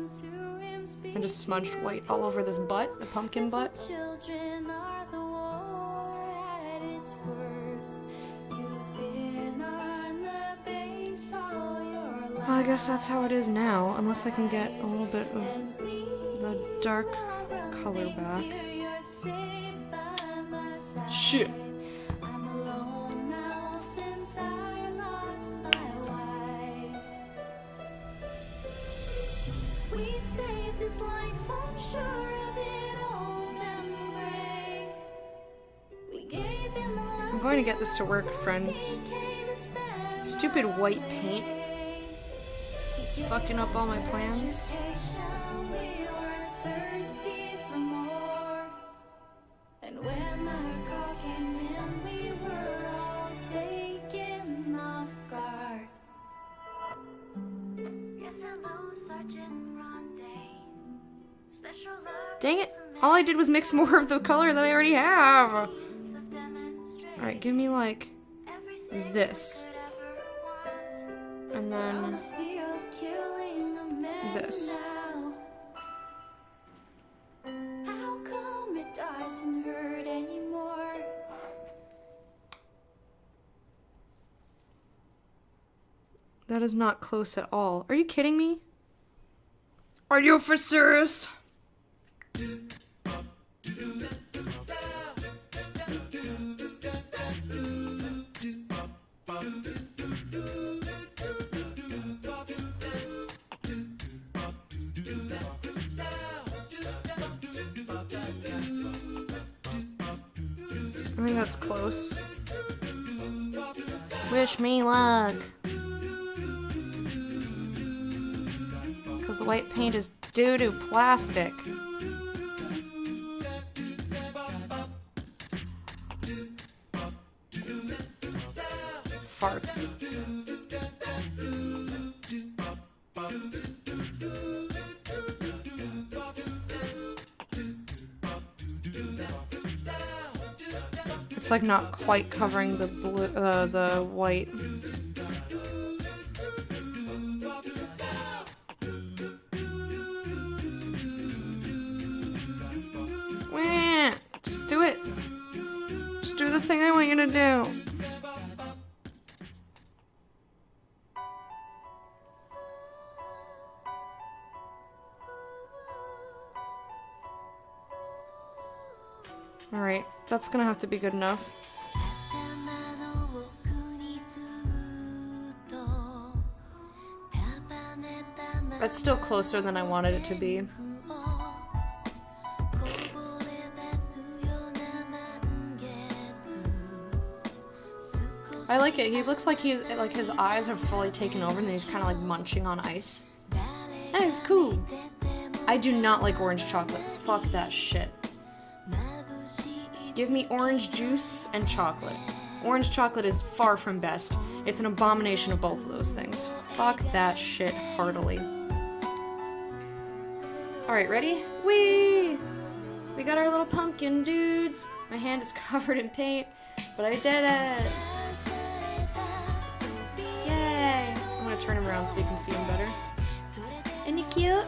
I just smudged white all over this butt, the pumpkin butt. Children are the war at its worst. You've been on the base all your life. Well, I guess that's how it is now, unless I can get a little bit of the dark color back. Shit! I'm alone now since I lost my wife. We saved his life, I'm sure of it, old and gray. We gave him the love I'm going to get this to work, friends. Stupid white paint. Fucking up all my plans. We were thirsty for more. And when the call came in, we were all taken off guard. Yes, hello, Sergeant Ronday. Special love. Dang it! All I did was mix more of the color that I already have! Alright, give me like this. And then this. How come it doesn't hurt anymore? That is not close at all. Are you kidding me? Are you for serious? I think that's close. Wish me luck. Because the white paint is doo-doo plastic. Farts. It's like not quite covering the blue, the white. Wah! Just do it. Just do the thing I want you to do. Alright, that's gonna have to be good enough. That's still closer than I wanted it to be. I like it. He looks like he's like his eyes have fully taken over and then he's kind of like munching on ice. That is cool. I do not like orange chocolate. Fuck that shit. Give me orange juice and chocolate. Orange chocolate is far from best. It's an abomination of both of those things. Fuck that shit heartily. Alright, ready? Whee! We got our little pumpkin dudes. My hand is covered in paint, but I did it! Yay! I'm gonna turn him around so you can see him better. Isn't he cute?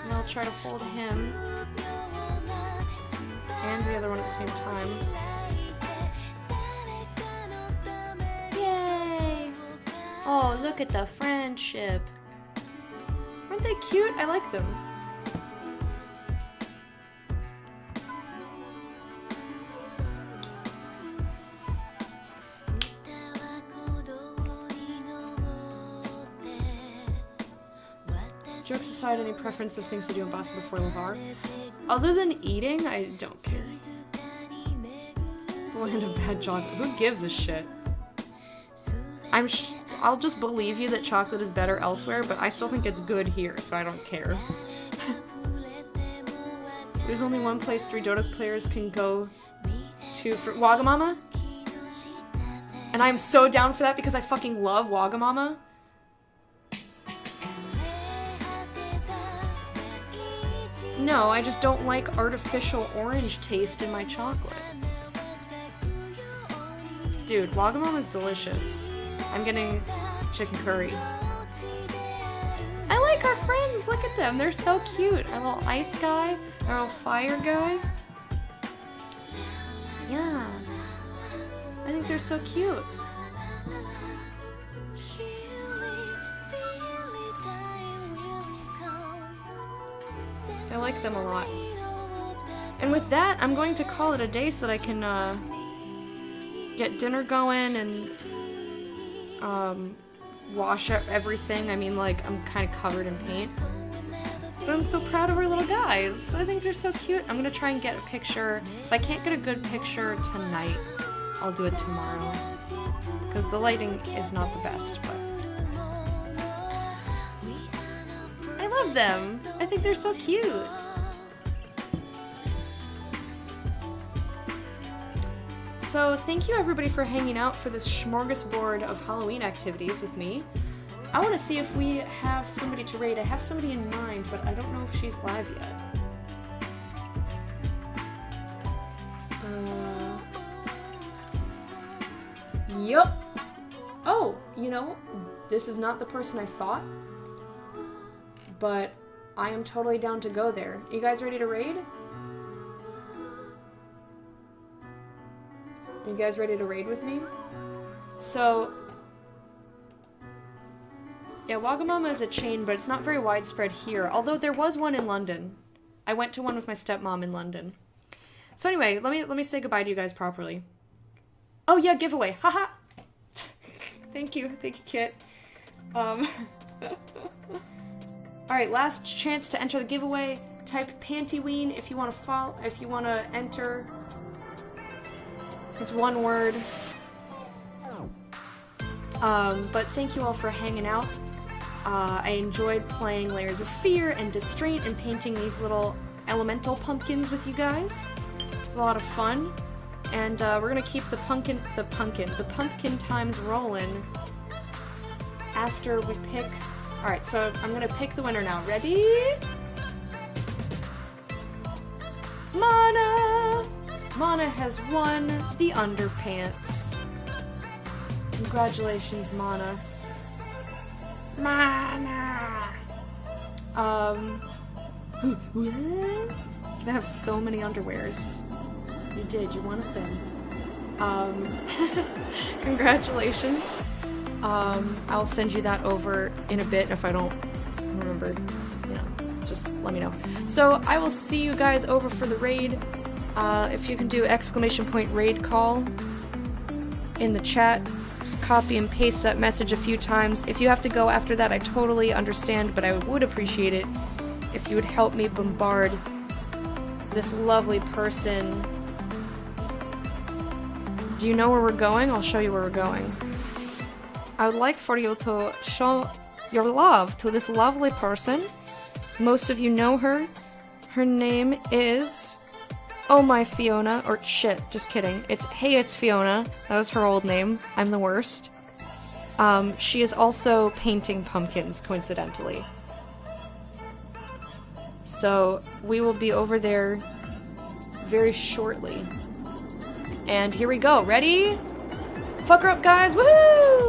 And I'll try to hold him and the other one at the same time. Yay! Oh, look at the friendship. Aren't they cute? I like them. Jokes aside, any preference of things to do in Boston before LeVar? Other than eating, I don't care. Land of bad chocolate. Who gives a shit? I'll just believe you that chocolate is better elsewhere, but I still think it's good here, so I don't care. There's only one place 3 Dota players can go to for Wagamama. And I'm so down for that because I fucking love Wagamama. No, I just don't like artificial orange taste in my chocolate. Dude, Wagamama's delicious. I'm getting chicken curry. I like our friends, look at them, they're so cute. Our little ice guy, our little fire guy. Yes. I think they're so cute. like them a lot. And with that, I'm going to call it a day so that I can get dinner going and wash everything. I mean, like, I'm kind of covered in paint. But I'm so proud of our little guys. I think they're so cute. I'm gonna try and get a picture. If I can't get a good picture tonight, I'll do it tomorrow. Because the lighting is not the best, but... I love them! I think they're so cute! So, thank you everybody for hanging out for this smorgasbord of Halloween activities with me. I want to see if we have somebody to raid. I have somebody in mind, but I don't know if she's live yet. Yup. Oh, you know, this is not the person I thought, but I am totally down to go there. You guys ready to raid? You guys ready to raid with me? So, yeah, Wagamama is a chain, but it's not very widespread here, although there was one in London. I went to one with my stepmom in London. So anyway, let me say goodbye to you guys properly. Oh yeah, giveaway. Haha. Thank you, Kit. Alright, last chance to enter the giveaway. Type Pantyween if you want to enter. It's one word. But thank you all for hanging out. I enjoyed playing Layers of Fear and Distraint and painting these little elemental pumpkins with you guys. It's a lot of fun. And we're gonna keep the pumpkin times rolling after we pick. Alright, so I'm gonna pick the winner now. Ready? Mana! Mana has won the underpants. Congratulations, Mana. Mana! You can have so many underwears. You did, you wanted them. Congratulations. I'll send you that over in a bit if I don't remember, you know, just let me know. So, I will see you guys over for the raid. If you can do ! Raid call in the chat, just copy and paste that message a few times. If you have to go after that, I totally understand, but I would appreciate it if you would help me bombard this lovely person. Do you know where we're going? I'll show you where we're going. I would like for you to show your love to this lovely person. Most of you know her. Her name is... Oh My Fiona. Or shit, just kidding. It's Hey It's Fiona. That was her old name. I'm the worst. She is also painting pumpkins, coincidentally. So, we will be over there very shortly. And here we go. Ready? Fuck her up, guys! Woohoo!